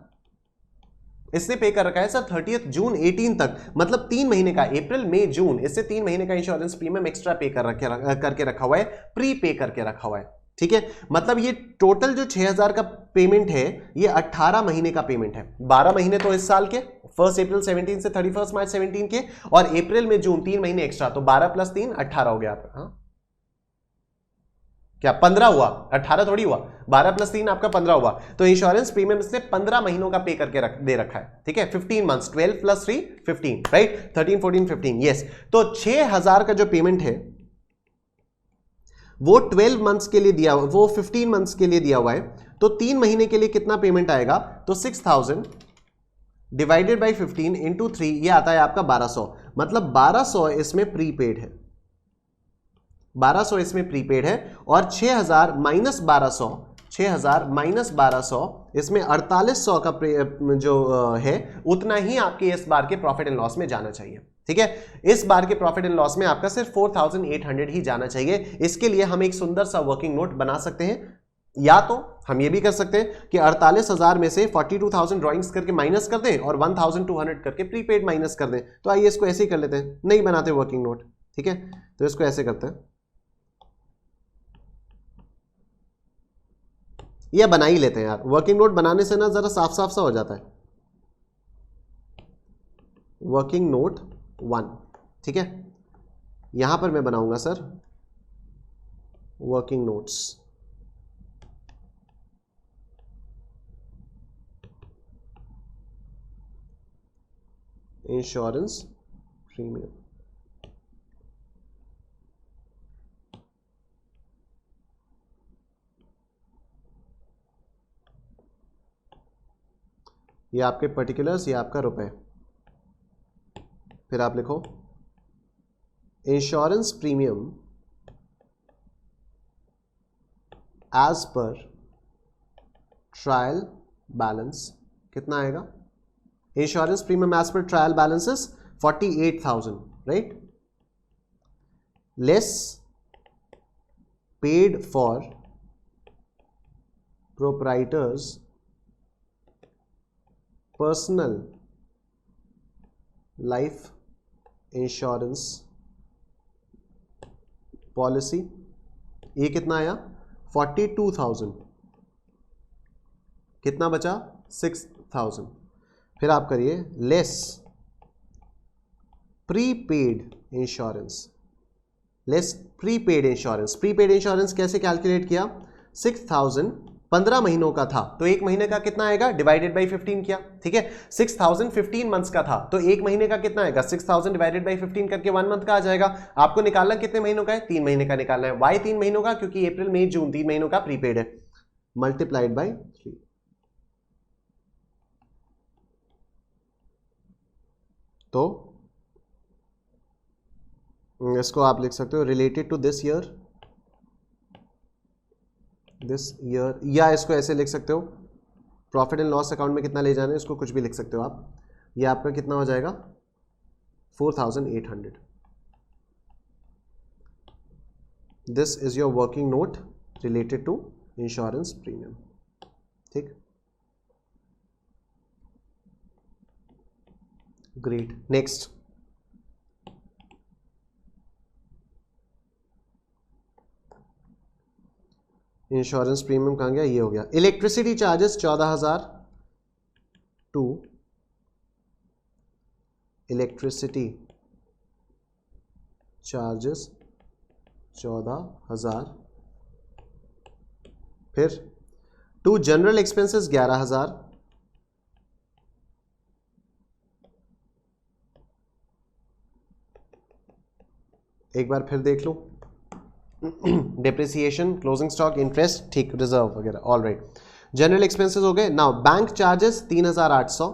S1: इसने पे कर रखा है सर 30th June 18 तक, मतलब 3 महीने का, अप्रैल मई जून, इससे 3 महीने का इंश्योरेंस प्रीमियम एक्स्ट्रा पे करके रखा हुआ है, प्री पे करके रखा हुआ है, ठीक है। मतलब ये टोटल जो 6,000 का पेमेंट है ये 18 महीने का पेमेंट है। 12 महीने तो इस साल के 1 April 17 से 31 March 17 के, और अप्रैल में जून 3 महीने एक्स्ट्रा, तो 12 + 3 18 हो गया आपका। हाँ क्या 15 हुआ, 18 थोड़ी हुआ, 12 + 3 आपका 15 हुआ। तो इंश्योरेंस प्रीमियम इसने 15 महीनों का पे करके दे रखा है, ठीक है। 15 मंथ्स, 12 + 3 15, राइट, 13 14 15, यस। तो 6,000 का जो पेमेंट है वो 12 मंथ्स के लिए दिया, वो 15 मंथ्स के लिए दिया हुआ है। तो 3 महीने के लिए कितना पेमेंट आएगा, तो 6,000 डिवाइडेड बाई 15 इंटू 3, ये आता है आपका 1200, मतलब 1200 इसमें प्रीपेड है, 1200 इसमें प्रीपेड है। और 6,000 माइनस 1200, 6,000 माइनस 1200 इसमें 4800 का जो है उतना ही आपके इस बार के प्रॉफिट एंड लॉस में जाना चाहिए, ठीक है। इस बार के प्रॉफिट एंड लॉस में आपका सिर्फ 4,800 ही जाना चाहिए। इसके लिए हम एक सुंदर सा वर्किंग नोट बना सकते हैं, या तो हम ये भी कर सकते हैं कि 48,000 में से 42,000 ड्राइंग्स करके माइनस कर दें और 1,200 करके प्रीपेड माइनस कर दें। तो आइए इसको ऐसे ही कर लेते हैं, नहीं बनाते वर्किंग नोट, ठीक है। तो इसको ऐसे करते हैं, या बना ही लेते हैं यार, वर्किंग नोट बनाने से ना जरा साफ साफ सा हो जाता है। वर्किंग नोट 1, ठीक है, यहां पर मैं बनाऊंगा sir working notes, insurance premium. ये आपके पर्टिकुलर्स, ये आपका रुपए। फिर आप लिखो insurance premium as per trial balance कितना आएगा? Insurance premium as per trial balance is 48,000, right? Less paid for proprietors personal life insurance policy, ये कितना आया? 42,000। कितना बचा? 6,000। फिर आप करिए less prepaid insurance. Less prepaid insurance. Prepaid insurance कैसे कैलकुलेट किया? 6,000 15 महीनों का था तो एक महीने का कितना आएगा? डिवाइडेड बाई 15 किया, ठीक है। 6,000 15 मंथ्स का था तो एक महीने का कितना आएगा? 6,000 डिवाइडेड बाई 15 करके 1 मंथ का आ जाएगा। आपको निकालना कितने महीनों का है? 3 महीने का निकालना है। वाई 3 महीनों का? क्योंकि अप्रैल मई जून 3 महीनों का प्रीपेड है। Multiplied by 3। तो इसको आप लिख सकते हो रिलेटेड टू दिस ईयर, या इसको ऐसे लिख सकते हो प्रॉफिट एंड लॉस अकाउंट में कितना ले जाना है, इसको कुछ भी लिख सकते हो आप। ये आपका कितना हो जाएगा? 4,800। This is your working note related to insurance premium, ठीक। Great, next. इंश्योरेंस प्रीमियम कहाँ गया? ये हो गया। Electricity charges 14,000 to electricity charges 14,000। फिर टू जनरल एक्सपेंसेस 11,000। एक बार फिर देख लो, डिप्रिसिएशन, क्लोजिंग स्टॉक, इंटरेस्ट, ठीक, रिजर्व वगैरह, ऑल राइट। जनरल एक्सपेंसेस हो गए। Now bank charges 3,800।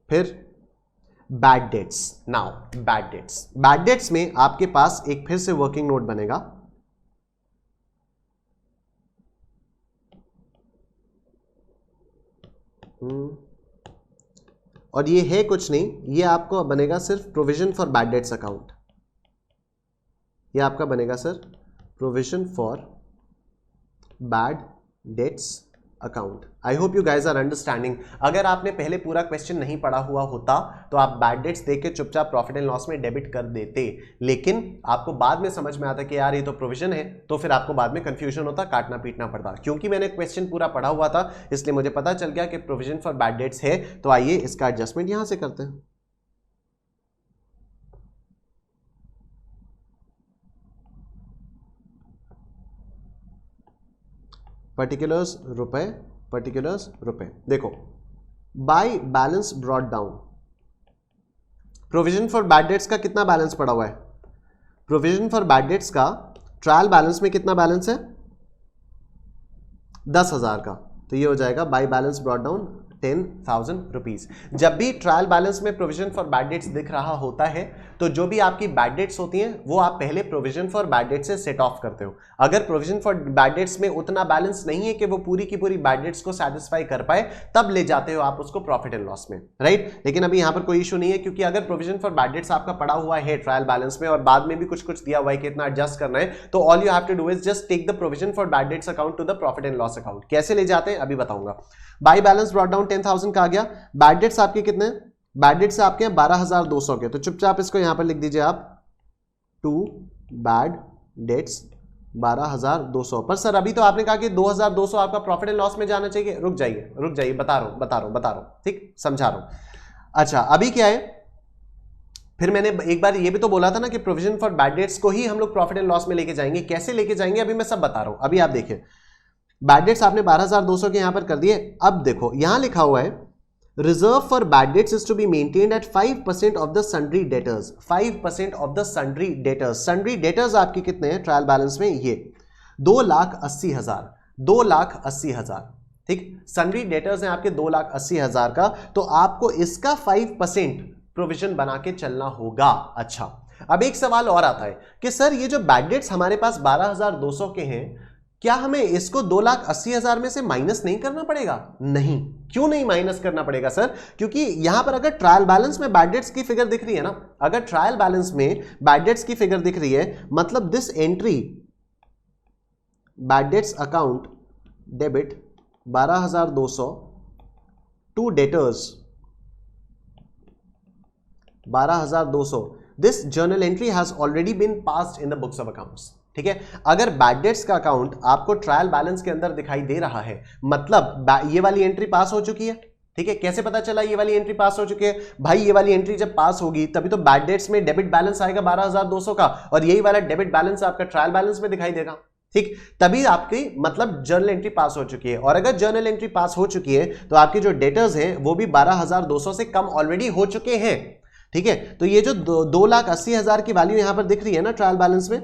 S1: फिर bad debts. Now bad debts में आपके पास एक फिर से वर्किंग नोट बनेगा। और ये है कुछ नहीं, ये आपको बनेगा सिर्फ provision for bad debts account. ये आपका बनेगा sir provision for bad debts account. I hope you guys are understanding. अगर आपने पहले पूरा क्वेश्चन नहीं पढ़ा हुआ होता तो आप बैड डेट्स देख के चुपचाप प्रॉफिट एंड लॉस में डेबिट कर देते, लेकिन आपको बाद में समझ में आता कि यार ये तो प्रोविजन है, तो फिर आपको बाद में कंफ्यूजन होता, काटना पीटना पड़ता। क्योंकि मैंने क्वेश्चन पूरा पढ़ा हुआ था इसलिए मुझे पता चल गया कि प्रोविजन फॉर बैड डेट्स है। तो आइए इसका एडजस्टमेंट यहां से करते हैं। पर्टिकुलर्स रुपए, पर्टिकुलर्स रुपए। देखो by balance brought down, provision for bad debts का कितना बैलेंस पड़ा हुआ है? प्रोविजन फॉर बैड डेट्स का ट्रायल बैलेंस में कितना बैलेंस है? 10,000 का। तो ये हो जाएगा by balance brought down 10,000 rupees. जब भी ट्रायल बैलेंस में प्रोविजन फॉर बैड डेट्स दिख रहा होता है तो जो भी आपकी बैड डेट्स होती हैं वो आप पहले प्रोविजन फॉर बैड डेट्स से सेट ऑफ करते हो। अगर प्रोविजन फॉर बैड डेट्स में उतना बैलेंस नहीं है कि वो पूरी की पूरी बैड डेट्स को सेटिस्फाई कर पाए, तब ले जाते हो आप उसको प्रॉफिट एंड लॉस में, राइट। लेकिन अभी यहां पर कोई इशू नहीं है, क्योंकि अगर प्रोविजन फॉर बैड डेट्स आपका पड़ा हुआ है ट्रायल बैलेंस में और बाद में भी कुछ कुछ दिया हुआ है कि इतना एडजस्ट करना है, तो all you have to do is just take the provision for bad debts account to the profit and loss account. कैसे ले जाते हैं अभी बताऊंगा। बाय बैलेंस ब्रॉट डाउन 10,000 का आ गया। बैड डेट्स आपके कितने? बैड डेट्स आपके 12,200 के। तो चुपचाप इसको यहां पर लिख दीजिए आप, टू बैड डेट्स 12,200। पर सर अभी तो आपने कहा कि 2,200 आपका प्रॉफिट एंड लॉस में जाना चाहिए। रुक जाइए, बता रहा हूं, ठीक, समझा रहा हूं। अच्छा अभी क्या है, फिर मैंने एक बार ये भी तो बोला था ना कि प्रोविजन फॉर बैड डेट्स को ही हम लोग प्रॉफिट एंड लॉस में लेके जाएंगे। कैसे लेके जाएंगे अभी मैं सब बता रहा हूं। अभी आप देखिए बैड डेट्स आपने 12,200 के यहां पर कर दिए। अब देखो यहां लिखा हुआ है reserve for bad debts is to be maintained at 5% of the sundry debtors. 5% of the sundry debtors. Sundry debtors आपकी कितने हैं ट्रायल बैलेंस में? ये 2,80,000, 2,80,000, ठीक। सन्ड्री डेटर्स हैं आपके 2,80,000 का, तो आपको इसका 5% प्रोविजन बना के चलना होगा। अच्छा, अब एक सवाल और आता है कि सर ये जो बैड डेट्स हमारे पास 12,200 के हैं, क्या हमें इसको 2,80,000 में से माइनस नहीं करना पड़ेगा? नहीं। क्यों नहीं माइनस करना पड़ेगा सर? क्योंकि यहां पर अगर ट्रायल बैलेंस में बैड डेट्स की फिगर दिख रही है ना, अगर ट्रायल बैलेंस में बैड डेट्स की फिगर दिख रही है, मतलब this entry bad debts account debit 12,200 to debtors 12,200, this journal entry has already been passed in the books of accounts. ठीक है, अगर बैड डेट्स का अकाउंट आपको ट्रायल बैलेंस के अंदर दिखाई दे रहा है, मतलब ये वाली एंट्री पास हो चुकी है। ठीक है, कैसे पता चला ये वाली एंट्री पास हो चुकी है? भाई ये वाली एंट्री जब पास होगी तभी तो बैड डेट्स में डेबिट बैलेंस आएगा 12,200 का, और यही वाला डेबिट बैलेंस आपका ट्रायल बैलेंस में दिखाई देगा। ठीक, तभी आपकी मतलब जर्नल एंट्री पास हो चुकी है। और अगर जर्नल एंट्री पास हो चुकी है तो आपके जो डेटर्स हैं वो भी 12,200 से कम ऑलरेडी हो चुके हैं। ठीक है, तो ये जो 2,80,000 की वैल्यू यहां पर दिख रही है ना ट्रायल बैलेंस में,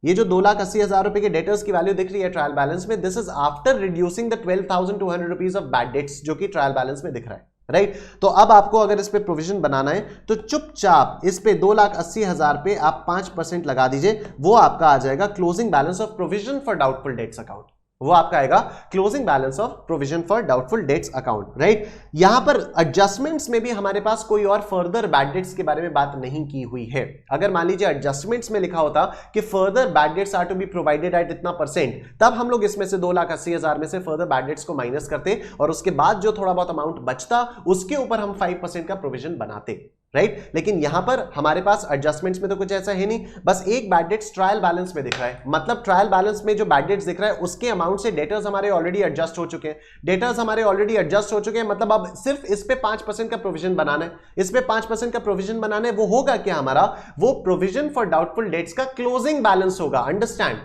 S1: ये जो 2,80,000 रुपए के डेटर्स की वैल्यू दिख रही है ट्रायल बैलेंस में, this is after reducing the 12,200 rupees of bad debts, जो कि ट्रायल बैलेंस में दिख रहा है। राइट, तो अब आपको अगर इस पे प्रोविजन बनाना है तो चुपचाप इस पे 2,80,000 पे आप 5% लगा दीजिए, वो आपका आ जाएगा closing balance of provision for doubtful debts account. वो आपका आएगा closing balance of provision for doubtful debts account. Right, यहां पर एडजस्टमेंट्स में भी हमारे पास कोई और फर्दर बैड डेट्स के बारे में बात नहीं की हुई है। अगर मान लीजिए एडजस्टमेंट्स में लिखा होता कि further bad debts are to be provided at इतना %, तब हम लोग इसमें से 2,80,000 में से फर्दर बैड डेट्स को माइनस करते और उसके बाद जो थोड़ा बहुत अमाउंट बचता उसके ऊपर हम 5% का प्रोविजन बनाते। राइट, लेकिन यहां पर हमारे पास एडजस्टमेंट्स में तो कुछ ऐसा है नहीं, बस एक बैड डेट्स ट्रायल बैलेंस में दिख रहा है। मतलब ट्रायल बैलेंस में जो बैड डेट्स दिख रहा है उसके अमाउंट से डेटर्स हमारे ऑलरेडी एडजस्ट हो चुके हैं। डेटर्स हमारे ऑलरेडी एडजस्ट हो चुके हैं, मतलब अब सिर्फ इस पे 5% का प्रोविजन बनाना है। इस पे 5% का प्रोविजन बनाना है, वो होगा क्या हमारा? वो प्रोविजन फॉर डाउटफुल डेट्स का क्लोजिंग बैलेंस होगा। अंडरस्टैंड,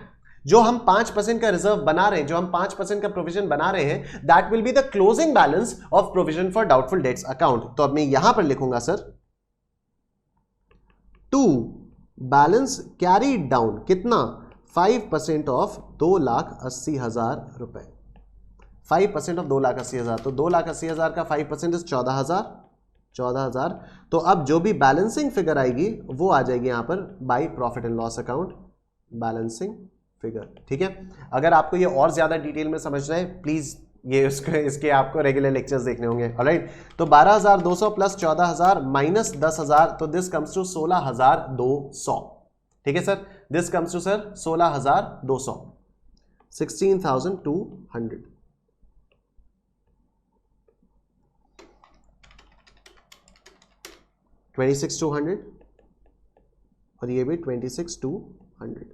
S1: जो हम 5% का रिजर्व बना रहे हैं, जो हम 5% का प्रोविजन बना रहे हैं, that will be the closing balance of provision for doubtful debts account. तो अब मैं यहां पर लिखूंगा sir to balance carried down कितना? 5% ऑफ 2,80,000 रुपए। 5% ऑफ 2,80,000, तो 2,80,000 का 5% इज 14,000। तो अब जो भी बैलेंसिंग फिगर आएगी वो आ जाएगी यहां पर by profit and loss account balancing figure. ठीक है, अगर आपको ये और ज्यादा डिटेल में समझना है प्लीज ये इसके आपको रेगुलर लेक्चर्स देखने होंगे। ऑलराइट, तो 12,200 प्लस 14,000 माइनस 10,000, तो दिस कम्स टू 16,200। ठीक है sir, this comes to sir 16,200, 16,200। $26,200 और ये भी 26,200।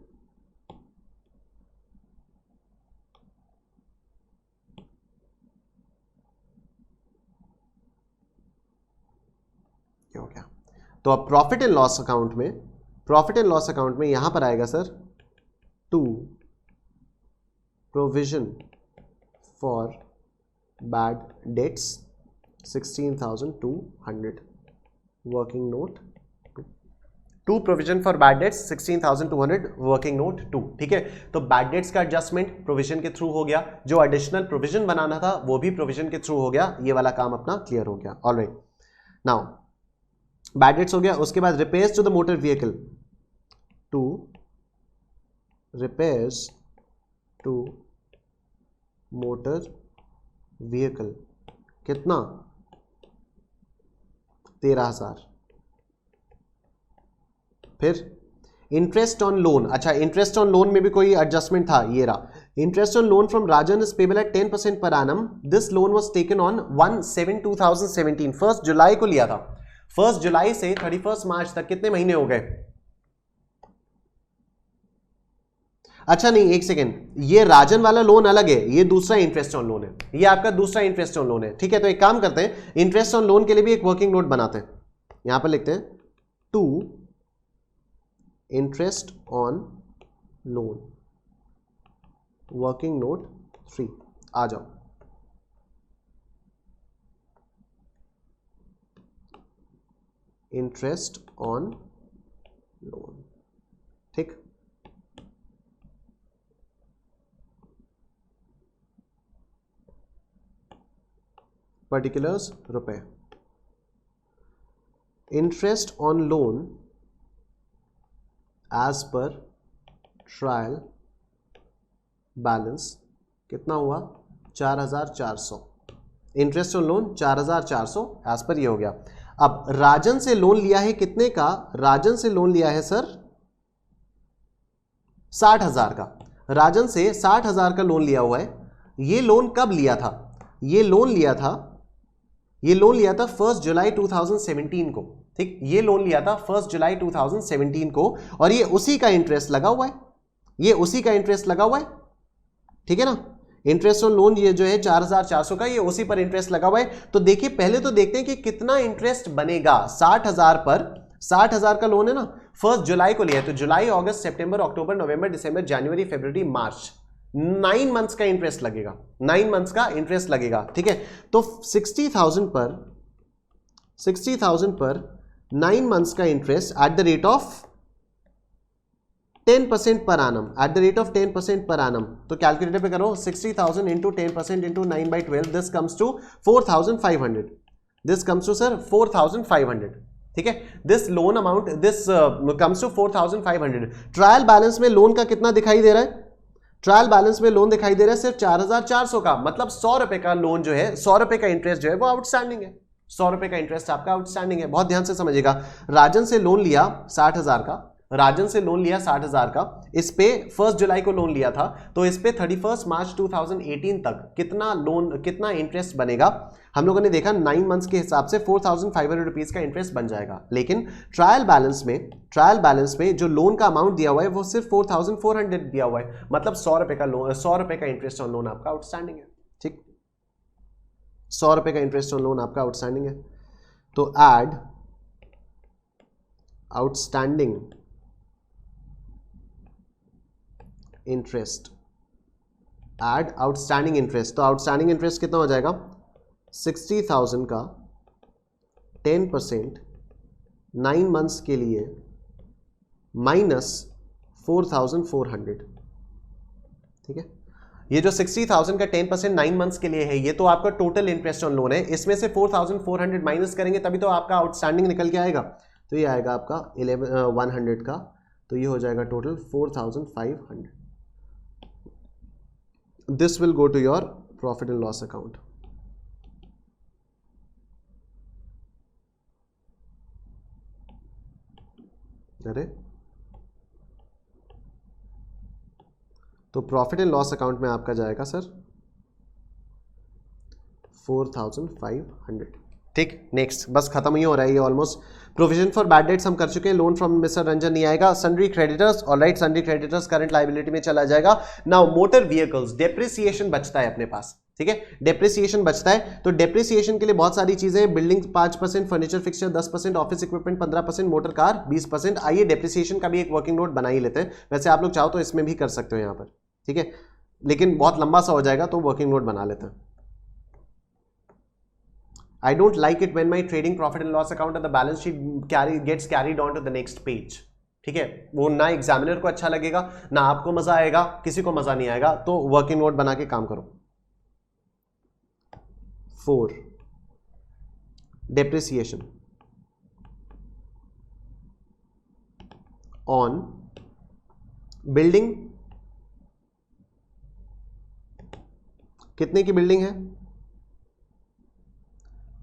S1: हो गया। तो अब प्रॉफिट एंड लॉस अकाउंट में, प्रॉफिट एंड लॉस अकाउंट में यहां पर आएगा sir to provision for bad debts 16,200 working note to provision for bad debts 16,200 working note 2। ठीक है, तो बैड डेट्स का एडजस्टमेंट प्रोविजन के थ्रू हो गया, जो एडिशनल प्रोविजन बनाना था वो भी प्रोविजन के थ्रू हो गया। ये वाला काम अपना क्लियर हो गया। ऑलराइट, नाउ बैड डेट्स हो गया। उसके बाद repairs to the motor vehicle, to repairs to motor vehicle कितना? 13,000। फिर इंटरेस्ट ऑन लोन, अच्छा इंटरेस्ट ऑन लोन में भी कोई एडजस्टमेंट था, ये रहा। Interest on loan from Rajan is payable at 10% per annum. This loan was taken on 1/7/2017, 1 जुलाई को लिया था। 1 जुलाई से 31 मार्च तक कितने महीने हो गए? अच्छा नहीं, एक सेकेंड, ये राजन वाला लोन अलग है, ये दूसरा इंटरेस्ट ऑन लोन है, ये आपका दूसरा इंटरेस्ट ऑन लोन है। ठीक है, तो एक काम करते हैं, इंटरेस्ट ऑन लोन के लिए भी एक वर्किंग नोट बनाते हैं। यहां पर लिखते हैं to interest on loan working note free. आ जाओ। इंटरेस्ट ऑन लोन, ठीक। पर्टिकुलर्स रुपए। Interest on loan as per trial balance कितना हुआ? 4400। Interest on loan 4400 as per ये हो गया। अब राजन से लोन लिया है कितने का? राजन से लोन लिया है सर 60,000 का। राजन से 60,000 का लोन लिया हुआ है। ये लोन कब लिया था? ये लोन लिया था 1 जुलाई 2017 को, ठीक। ये लोन लिया था 1 जुलाई 2017 को और ये उसी का इंटरेस्ट लगा हुआ है, ये उसी का इंटरेस्ट लगा हुआ है, ठीक है ना। इंटरेस्ट ऑन लोन ये जो है 4400 का, ये उसी पर इंटरेस्ट लगा हुआ है। तो देखिए पहले तो देखते हैं कि कितना इंटरेस्ट बनेगा 60,000 पर। 60,000 का लोन है ना, 1 जुलाई को लिया है, तो जुलाई, अगस्त, सितंबर, अक्टूबर, नवंबर, दिसंबर, जनवरी, फरवरी, मार्च, 9 मंथ्स का इंटरेस्ट लगेगा। 9 मंथ्स का इंटरेस्ट लगेगा, ठीक है। तो 60,000 पर 9 मंथ्स का interest at the rate of 10% per annum, at the rate of 10% per annum. तो कैलकुलेटर पे करो, 60,000 into 10% into 9/12, this comes to 4,500। This comes to sir 4,500, ठीक है। This loan amount this comes to 4,500। Trial balance में लोन का कितना दिखाई दे रहा है? ट्रायल बैलेंस में लोन दिखाई दे रहा है सिर्फ 4,400 का। मतलब 100 रुपए का लोन जो है, 100 रुपए का इंटरेस्ट जो है वो आउटस्टैंडिंग है। 100 रुपए का इंटरेस्ट आपका आउटस्टैंडिंग है। बहुत ध्यान से समझिएगा। राजन से लोन लिया 60,000 का, राजन से लोन लिया 60,000 का, इस पे 1 जुलाई को लोन लिया था, तो इस पे 31 मार्च 2018 तक कितना इंटरेस्ट बनेगा? हम लोगों ने देखा 9 मंथ्स के हिसाब से 4,500 रुपीज का इंटरेस्ट बन जाएगा। लेकिन ट्रायल बैलेंस में जो लोन का अमाउंट दिया हुआ है वो सिर्फ 4,400 दिया हुआ है। मतलब 100 रुपए का लोन, 100 रुपए का इंटरेस्ट ऑन लोन आपका आउटस्टैंडिंग है, ठीक। 100 रुपए का इंटरेस्ट ऑन लोन आपका आउटस्टैंडिंग है। तो add outstanding interest, add outstanding interest. तो आउटस्टैंडिंग इंटरेस्ट कितना हो जाएगा? 60,000 का 10% 9 मंथ्स के लिए माइनस 4,400, ठीक है। ये जो 60,000 का 10% 9 मंथ्स के लिए है, ये तो आपका टोटल इंटरेस्ट ऑन लोन है। इसमें से 4,400 माइनस करेंगे तभी तो आपका आउटस्टैंडिंग निकल के आएगा। तो ये आएगा आपका 100 का, तो ये हो जाएगा total 4,500। This will go to your profit and loss account. अरे तो प्रॉफिट एंड लॉस अकाउंट में आपका जाएगा सर 4,500, ठीक। नेक्स्ट, बस खत्म ही हो रहा है ये almost. Provision for bad dates हम कर चुके हैं। लोन फ्रॉम मिस्टर रंजन नहीं आएगा। Sundry creditors, alright, sundry creditors current liability में चला जाएगा। नाउ मोटर व्हीकल्स, डेप्रिसिएशन बचता है अपने पास, ठीक है। डेप्रिसिएशन बचता है, तो डेप्रिसिएशन के लिए बहुत सारी चीजें, building 5%, furniture fixture 10%, office equipment 15%, motor car 20%। आइए डेप्रिसिएशन का भी एक वर्किंग नोट बना ही लेते हैं। वैसे आप लोग चाहो तो इसमें भी कर सकते हो यहाँ पर, ठीक है, लेकिन बहुत लंबा सा हो जाएगा, तो वर्किंग नोट बना लेते हैं। I don't like it when my trading profit and loss account of the balance sheet gets carried on to the next page, ठीक है। वो ना एग्जामिनर को अच्छा लगेगा, ना आपको मजा आएगा, किसी को मजा नहीं आएगा। तो वर्किंग नोट बना के काम करो। 4 डेप्रिसिएशन ऑन बिल्डिंग, कितने की बिल्डिंग है?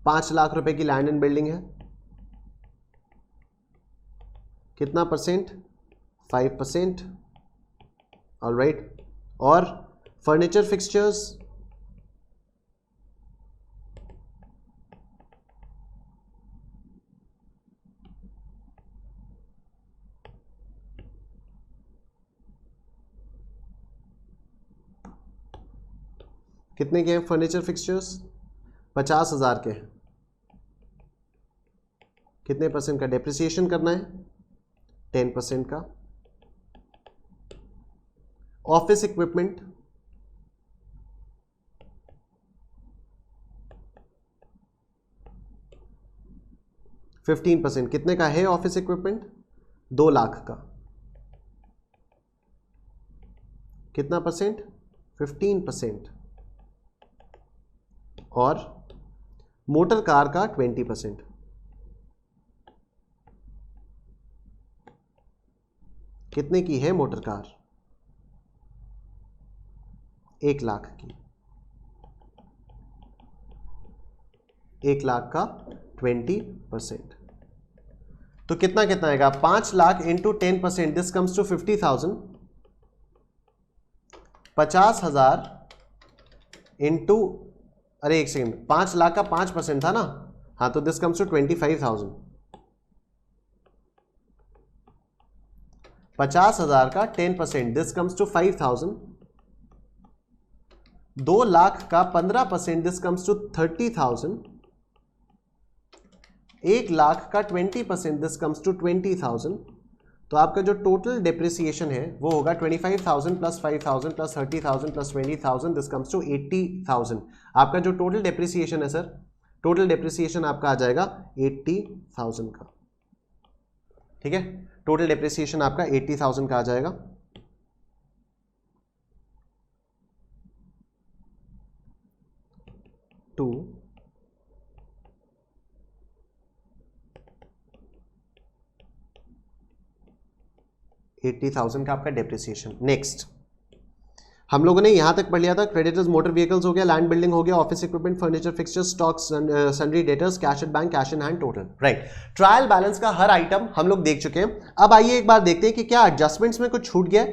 S1: 5 लाख रुपए की लैंड एंड बिल्डिंग है। कितना परसेंट? 5%, ऑलराइट। और फर्नीचर फिक्सचर्स कितने के हैं? फर्नीचर फिक्सचर्स 50,000 के हैं। कितने परसेंट का डेप्रिसिएशन करना है? 10% का। ऑफिस इक्विपमेंट 15%, कितने का है ऑफिस इक्विपमेंट? 2 लाख का। कितना परसेंट? 15%। और मोटर कार का 20%। कितने की है मोटर कार? 1 लाख की। 1 लाख का 20%। तो कितना कितना आएगा? 5 lakh into 10%, this comes to 50,000। 50,000 into, अरे एक सेकेंड, 5 लाख का 5% था ना, हाँ, तो दिस कम्स टू 25,000। 50,000 का 10%, दिस कम्स टू 5,000। 2 लाख का 15%, दिस कम्स टू 30,000। 1 लाख का 20%, दिस कम्स टू 20,000। तो आपका जो टोटल डिप्रिसिएशन है वो होगा 25,000 plus 5,000 plus 30,000 plus 20,000, this comes to 80,000। आपका जो टोटल डिप्रिसिएशन है सर, टोटल डिप्रिसिएशन आपका आ जाएगा 80,000 का। ठीक है, टोटल डिप्रिसिएशन आपका 80,000 का आ जाएगा। टू 80,000 का आपका डेप्रिसिएशन। नेक्स्ट हम लोगों ने यहां तक पढ़ लिया था, क्रेडिटर्स मोटर व्हीकल्स हो गया, लैंड बिल्डिंग हो गया, office equipment, furniture, fixtures, stocks, sundry debtors, cash at bank, cash in hand, total. Right, trial balance का हर आइटम हम लोग देख चुके हैं। अब आइए एक बार देखते हैं कि क्या एडजस्टमेंट्स में कुछ छूट गया है।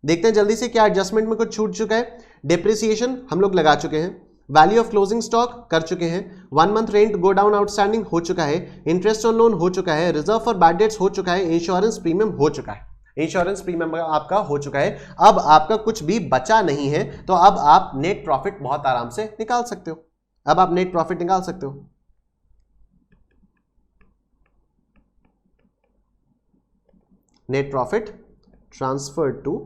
S1: देखते हैं जल्दी से क्या एडजस्टमेंट में कुछ छूट चुका है। डेप्रिसिएशन हम लोग लगा चुके हैं, वैल्यू ऑफ क्लोजिंग स्टॉक कर चुके हैं, 1 month rent go down outstanding हो चुका है, इंटरेस्ट ऑन लोन हो चुका है, रिजर्व फॉर बैड डेट्स हो चुका है, इंश्योरेंस प्रीमियम हो चुका है। इंश्योरेंस प्रीमियम आपका हो चुका है। अब आपका कुछ भी बचा नहीं है, तो अब आप नेट प्रॉफिट बहुत आराम से निकाल सकते हो। अब आप नेट प्रॉफिट निकाल सकते हो। Net profit transfer to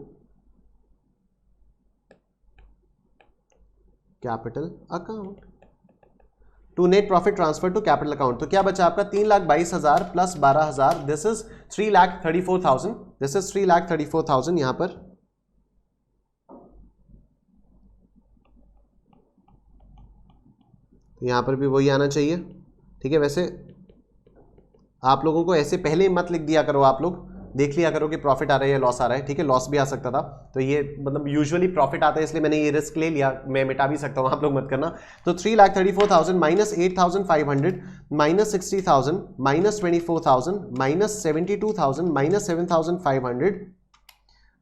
S1: capital account, to net profit transfer to capital account. तो क्या बचा आपका? 3,22,000 plus 12,000, this is 3,34,000। This is 3,34,000। यहां पर भी वही आना चाहिए। ठीक है, वैसे आप लोगों को ऐसे पहले ही मत लिख दिया करो, आप लोग देख लिया करो कि प्रॉफिट आ रहा है या लॉस आ रहा है। ठीक है, लॉस भी आ सकता था, तो ये मतलब यूजुअली प्रॉफिट आता है इसलिए मैंने ये रिस्क ले लिया, मैं मिटा भी सकता हूं, आप लोग मत करना। तो 3,34,000 minus 8,500 minus 60,000 minus 24,000 minus 72,000 minus 7,500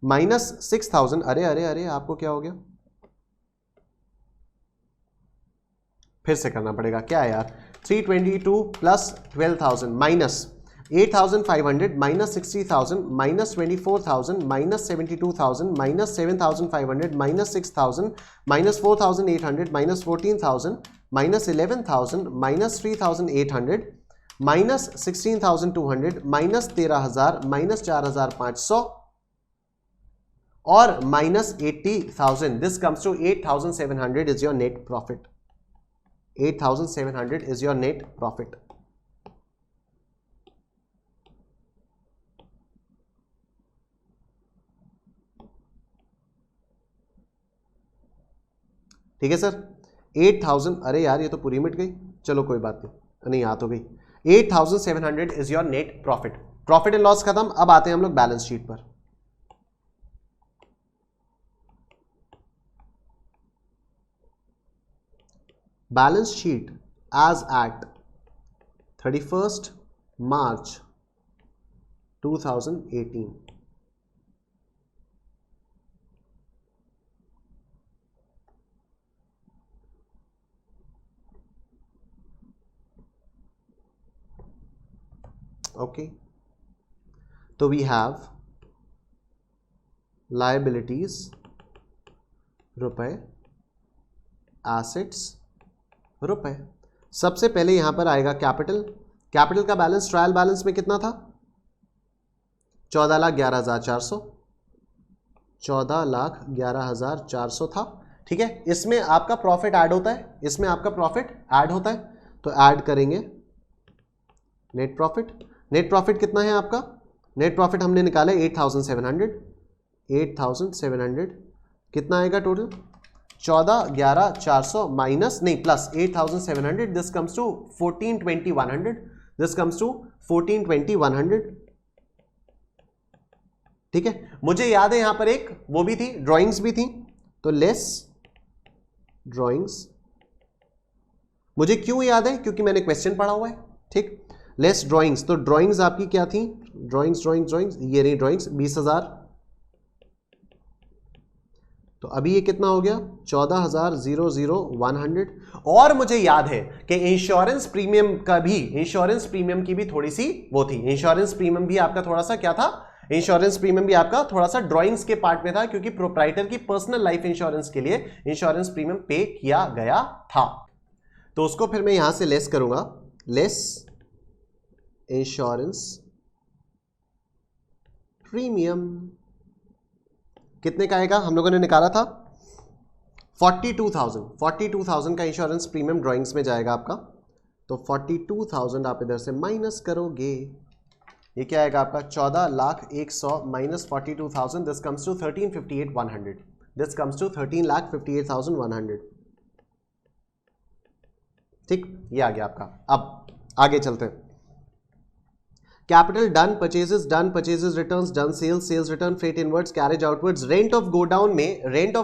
S1: minus 6,000। अरे अरे अरे, आपको क्या हो गया? फिर से करना पड़ेगा, क्या है यार? 322 प्लस 12,000 minus 8,500 minus 60,000 minus 24,000 minus 72,000 minus 7,500 minus 6,000 minus 4,800 minus 14,000 minus 11,000 minus 3,800 minus 16,200 minus 13,000 minus 4,500 और minus 80,000। This comes to 8,700 is your net profit. 8,700 is your net profit. ठीक है सर, 8,000, अरे यार ये तो पूरी मिट गई, चलो कोई बात नहीं आ तो गई। 8,700 is your net profit. Profit and loss खत्म। अब आते हैं हम लोग बैलेंस शीट पर। Balance sheet as at 31st March 2018। okay, तो we have liabilities रुपए, assets रुपए। सबसे पहले यहां पर आएगा कैपिटल। कैपिटल का बैलेंस ट्रायल बैलेंस में कितना था? 14,11,400। 14,11,400 था। ठीक है, इसमें आपका प्रॉफिट ऐड होता है, इसमें आपका प्रॉफिट ऐड होता है, तो ऐड करेंगे नेट प्रॉफिट कितना है आपका? नेट प्रॉफिट हमने निकाला 8,700 कितना आएगा टोटल? 14,11,400 माइनस नहीं प्लस 8,700, दिस कम्स टू 14,20,100 ठीक है। मुझे याद है यहां पर एक वो भी थी, ड्राइंग्स भी थी, तो लेस ड्राइंग्स। मुझे क्यों याद है? क्योंकि मैंने क्वेश्चन पढ़ा हुआ है, ठीक। लेस ड्राइंग्स, तो ड्राइंग्स आपकी क्या थी? ड्राइंग्स ये रही ड्राइंग्स 20,000। तो अभी ये कितना हो गया? 14,000 और मुझे याद है कि इंश्योरेंस प्रीमियम की भी थोड़ी सी वो थी। इंश्योरेंस प्रीमियम भी आपका थोड़ा सा क्या था? इंश्योरेंस प्रीमियम भी आपका थोड़ा सा ड्राइंग्स के पार्ट में था, क्योंकि प्रोप्राइटर की पर्सनल लाइफ इंश्योरेंस के लिए इंश्योरेंस प्रीमियम पे किया गया था। तो उसको फिर मैं यहां से लेस करूंगा, लेस इंश्योरेंस प्रीमियम कितने का आएगा? हम लोगों ने निकाला था 42,000 का इंश्योरेंस प्रीमियम ड्राइंग्स में जाएगा आपका। तो 42,000 आप इधर से माइनस करोगे, ये क्या आएगा आपका? 14,01,100 minus 42,000, this comes to 13,58,100, this comes to 13,58,100, ठीक। ये आ गया आपका। अब आगे चलते हैं। Capital done, purchases returns done, sales return, freight inwards, carriage outwards. Rent of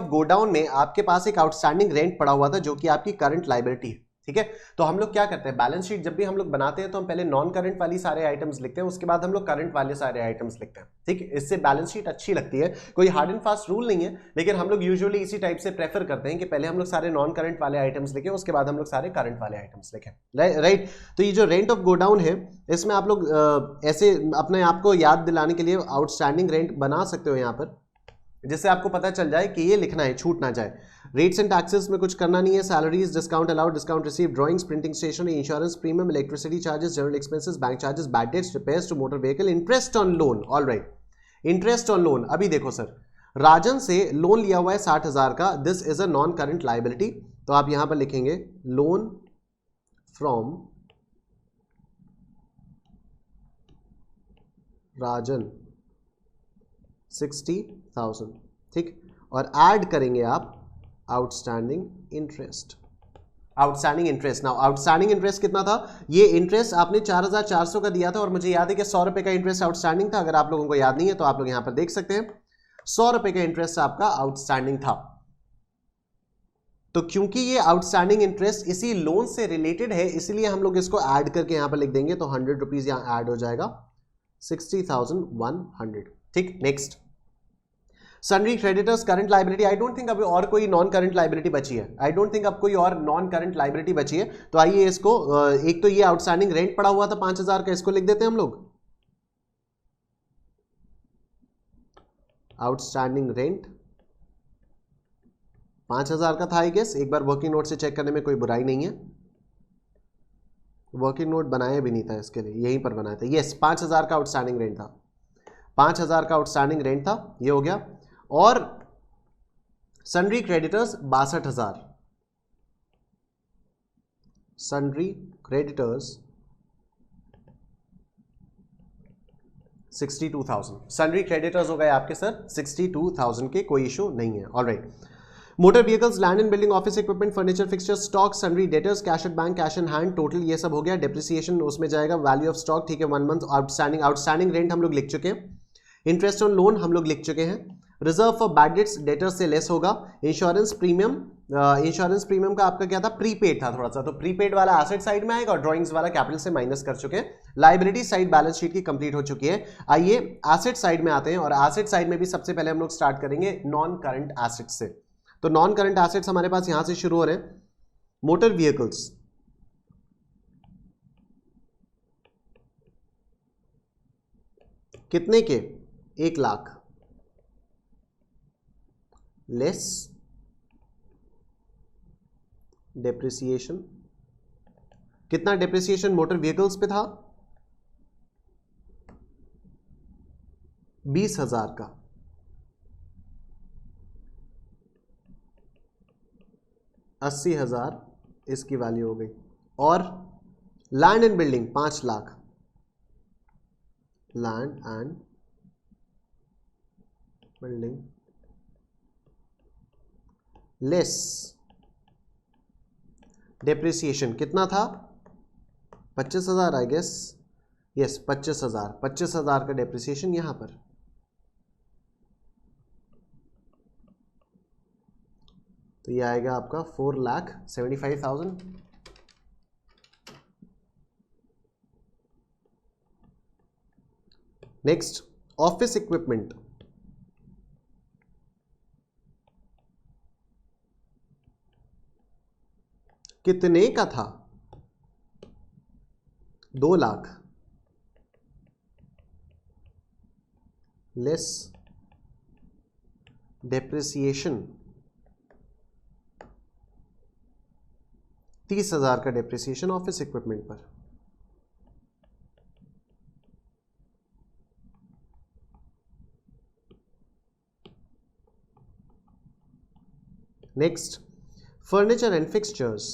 S1: godown में आपके पास एक आउटस्टैंडिंग रेंट पड़ा हुआ था जो कि आपकी करंट लायबिलिटी है, ठीक है। तो हम लोग क्या करते हैं, बैलेंस शीट जब भी हम लोग बनाते हैं तो हम पहले नॉन करंट वाली सारे आइटम्स लिखते हैं, उसके बाद हम लोग करंट वाले सारे आइटम्स लिखते हैं, ठीक। इससे बैलेंस शीट अच्छी लगती है। कोई हार्ड एंड फास्ट रूल नहीं है, लेकिन हम लोग यूजुअली इसी टाइप से प्रेफर करते हैं कि पहले हम लोग सारे नॉन करंट वाले आइटम्स लिखें, उसके बाद हम लोग सारे करंट वाले आइटम्स लिखें, राइट। तो ये जो रेंट ऑफ गोडाउन है, इसमें आप लोग ऐसे अपने आप को याद दिलाने के लिए आउटस्टैंडिंग रेंट बना सकते हो यहाँ पर, जिससे आपको पता चल जाए कि ये लिखना है, छूट ना जाए। रेट्स एंड टैक्सेस में कुछ करना नहीं है। Salaries, discount allowed, discount receive, drawings, printing stationery, insurance premium, electricity charges, general expenses, bank charges, bad debts, repairs to motor vehicle, interest on loan. Alright, interest on loan. अभी देखो सर, राजन से लोन लिया हुआ है 60,000 का, this is a non current liability. तो आप यहां पर लिखेंगे लोन फ्रॉम राजन 60,000, ठीक। और ऐड करेंगे आप outstanding interest. Now outstanding interest कितना था? ये इंटरेस्ट आपने 4,400 का दिया था, और मुझे याद है कि 100 रुपए का इंटरेस्ट आउटस्टैंडिंग था। अगर आप लोगों को याद नहीं है तो आप लोग यहां पर देख सकते हैं, 100 रुपए का इंटरेस्ट आपका आउटस्टैंडिंग था। तो क्योंकि ये आउटस्टैंडिंग इंटरेस्ट इसी लोन से रिलेटेड है, इसलिए हम लोग इसको ऐड करके यहां पर लिख देंगे, तो 100 रुपीज यहां ऐड हो जाएगा, 60,100, ठीक। Next, sundry creditors current liability. I don't think अभी और कोई नॉन करंट लायबिलिटी बची है, अब कोई और नॉन करंट लायबिलिटी बची है। तो आइए इसको, एक तो ये आउटस्टैंडिंग रेंट पड़ा हुआ था 5,000 का, इसको लिख देते हैं हम लोग, आउटस्टैंडिंग रेंट 5,000 का था। आई गेस एक बार वर्किंग नोट से चेक करने में कोई बुराई नहीं है। वर्किंग नोट बनाया भी नहीं था इसके लिए, यहीं पर बनाया था। यस, 5,000 का आउटस्टैंडिंग रेंट था, 5,000 का आउटस्टैंडिंग रेंट था, ये हो गया। और sundry creditors 62,000, sundry creditors 62,000, sundry creditors हो गए आपके सर 62,000 के, कोई इशू नहीं है। Alright, motor vehicles, land and building, office equipment, furniture, fixture, stock, sundry debtors, cash at bank, cash in hand, total ये सब हो गया। डिप्रिसिएशन उसमें जाएगा, वैल्यू ऑफ स्टॉक, ठीक है, 1 मंथ। आउटस्टैंडिंग रेंट हम लोग लिख चुके हैं, इंटरेस्ट ऑन लोन हम लोग लिख चुके हैं, reserve for bad dates debtors से लेस होगा। इंश्योरेंस प्रीमियम का आपका क्या था? प्रीपेड था थोड़ा सा, तो प्रीपेड वाला एसेट साइड में आएगा और ड्राइंग्स वाला कैपिटल से माइनस कर चुके हैं। लायबिलिटी साइड बैलेंस शीट की कंप्लीट हो चुकी है। आइए एसेट साइड में आते हैं, और एसेट साइड में भी सबसे पहले हम लोग स्टार्ट करेंगे नॉन करंट एसेट से। तो नॉन करंट एसेट्स हमारे पास यहां से शुरू हो रहे हैं। मोटर व्हीकल्स, कितने के? 1 लाख, लेस डेप्रिसिएशन। कितना डेप्रिसिएशन मोटर व्हीकल्स पे था? 20,000 का। 80,000 इसकी वैल्यू हो गई। और land and building 5 lakh, land and building less depreciation कितना था 25,000 आई गेस, यस 25,000 का डेप्रिसिएशन यहां पर। तो ये आएगा आपका 4,75,000। नेक्स्ट ऑफिस इक्विपमेंट कितने का था 2 लाख लेस डेप्रिसिएशन 30,000 का डेप्रिसिएशन ऑफिस इक्विपमेंट पर। Next furniture and fixtures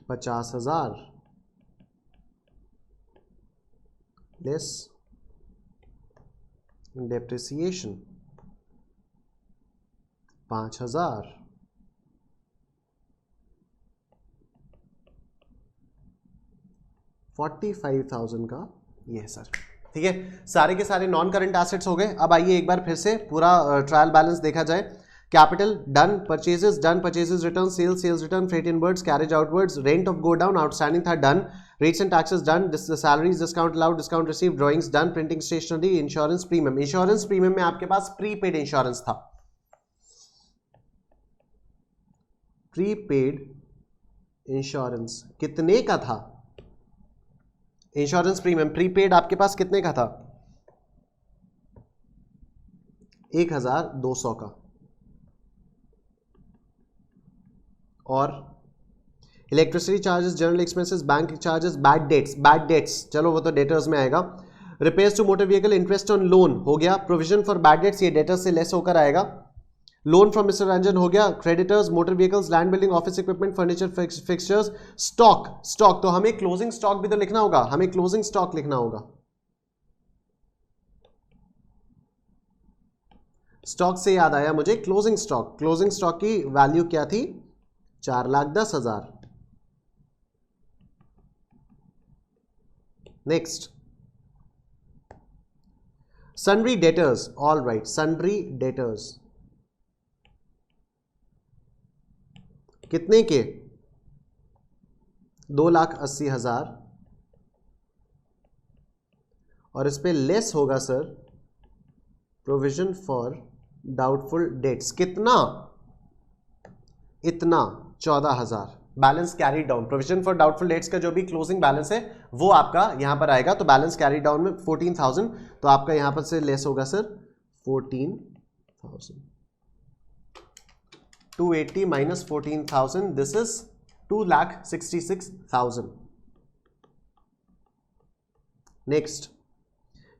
S1: 50,000 less depreciation 5,000 45,000 का ये है सर। ठीक है, सारे के सारे नॉन करंट एसेट्स हो गए। अब आइए एक बार फिर से पूरा ट्रायल बैलेंस देखा जाए। Capital done, purchases return, sales return, freight inwards, carriage outwards, rent of godown, outstanding था done, rates and taxes done, salaries discount allowed, discount receive, drawings done, printing stationery, insurance premium. Insurance premium में आपके पास प्रीपेड इंश्योरेंस था, प्रीपेड इंश्योरेंस कितने का था? इंश्योरेंस प्रीमियम प्रीपेड आपके पास कितने का था? 1,200 का। और electricity charges, general expenses, bank charges, bad debts चलो वो तो डेटर्स में आएगा। Repairs to motor vehicle, interest on loan हो गया, प्रोविजन फॉर बैड डेट्स ये डेटर्स से लेस होकर आएगा, लोन फ्रॉम मिस्टर रंजन हो गया, creditors, motor vehicles, land building, office equipment, furniture, fixtures, stock तो हमें क्लोजिंग स्टॉक भी तो लिखना होगा, हमें क्लोजिंग स्टॉक लिखना होगा। स्टॉक से याद आया मुझे क्लोजिंग स्टॉक की वैल्यू क्या थी? 4,10,000। Next sundry debtors, all right, sundry debtors कितने के? 2,80,000 और इस पे लेस होगा sir provision for doubtful dates कितना? इतना 14,000। Balance carry down, provision for doubtful dates का जो भी क्लोजिंग बैलेंस है वो आपका यहां पर आएगा। तो बैलेंस कैरी डाउन में 14,000, तो आपका यहां पर से लेस होगा sir 14,000। 280 minus 14,000, this is 2,66,000. Next,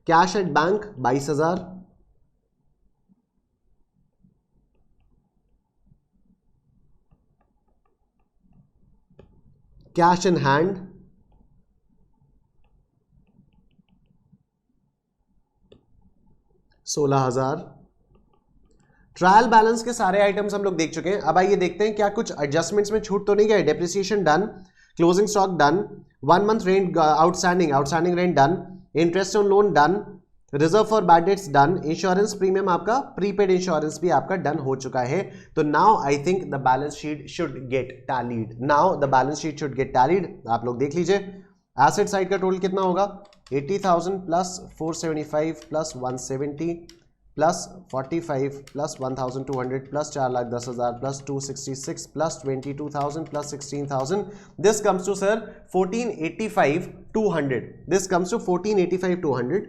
S1: cash at bank 22,000, cash in hand 16,000। Trial balance के सारे आइटम्स हम लोग देख चुके हैं। अब आइए देखते हैं क्या कुछ एडजस्टमेंट्स में छूट तो नहीं गए। Depreciation done, closing stock done, 1 month rent outstanding rent done, interest on loan done, reserve for bad dates done, insurance premium आपका, प्रीपेड इंश्योरेंस भी आपका डन हो चुका है। तो now I think the balance sheet should get tallied. आप लोग देख लीजिए एसेट साइड का टोटल कितना होगा? 80,000 plus 475 plus 170 plus 45 plus 1,200 plus 4,10,000 plus 266 plus 22,000 plus 16,000, this comes to sir 1485,200। This comes to 1485,200।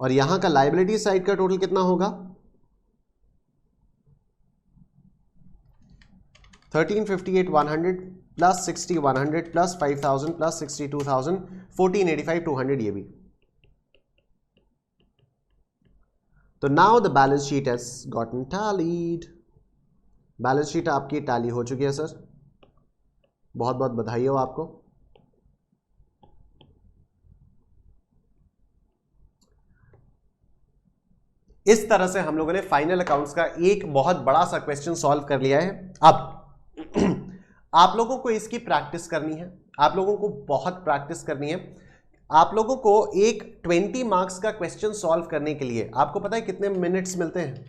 S1: और यहां का लायबिलिटी साइड का टोटल कितना होगा? 1358,100 प्लस 60,100 प्लस 5,000 प्लस 62,000, 1485,200 ये भी। तो now the balance sheet has gotten tallied. Balance sheet आपकी टैली हो चुकी है सर, बहुत बहुत बधाई हो आपको। इस तरह से हम लोगों ने फाइनल अकाउंट्स का एक बहुत बड़ा सा क्वेश्चन सॉल्व कर लिया है। अब आप लोगों को इसकी प्रैक्टिस करनी है, आप लोगों को बहुत प्रैक्टिस करनी है। आप लोगों को एक 20 मार्क्स का क्वेश्चन सॉल्व करने के लिए आपको पता है कितने मिनट्स मिलते हैं?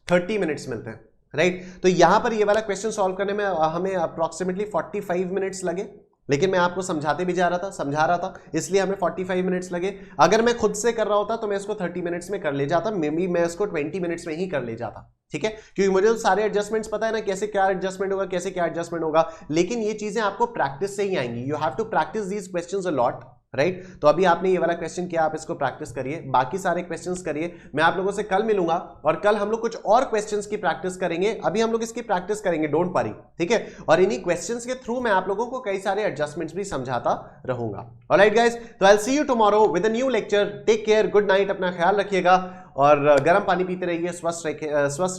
S1: 30 मिनट्स मिलते हैं, राइट? तो यहां पर ये वाला क्वेश्चन सॉल्व करने में हमें अप्रोक्सीमेटली 45 मिनट्स लगे, लेकिन मैं आपको समझा रहा था, इसलिए हमें 45 मिनट्स लगे। अगर मैं खुद से कर रहा होता तो मैं इसको 30 मिनट्स में कर ले जाता, मे बी मैं इसको 20 मिनट्स में ही कर ले जाता, ठीक है? क्योंकि मुझे तो सारे एडजस्टमेंट्स पता है ना, कैसे क्या एडजस्टमेंट होगा, कैसे क्या एडजस्टमेंट होगा। लेकिन ये चीजें आपको प्रैक्टिस से ही आएंगी। You have to practice these questions a lot, right? तो अभी आपने ये वाला क्वेश्चन किया, आप इसको प्रैक्टिस करिए, बाकी सारे क्वेश्चंस करिए। मैं आप लोगों से कल मिलूंगा और कल हम लोग कुछ और क्वेश्चंस की प्रैक्टिस करेंगे। अभी हम लोग इसकी प्रैक्टिस करेंगे, डोंट वरी, ठीक है? और इन्हीं क्वेश्चंस के थ्रू मैं आप लोगों को कई सारे एडजस्टमेंट्स भी समझाता रहूंगा। ऑलराइट गाइस, तो I will see you tomorrow with a new lecture. Take care, good night, अपना ख्याल रखिएगा और गर्म पानी पीते रहिए, स्वस्थ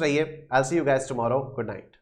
S1: रहिए। आई will see you guys tomorrow, good night.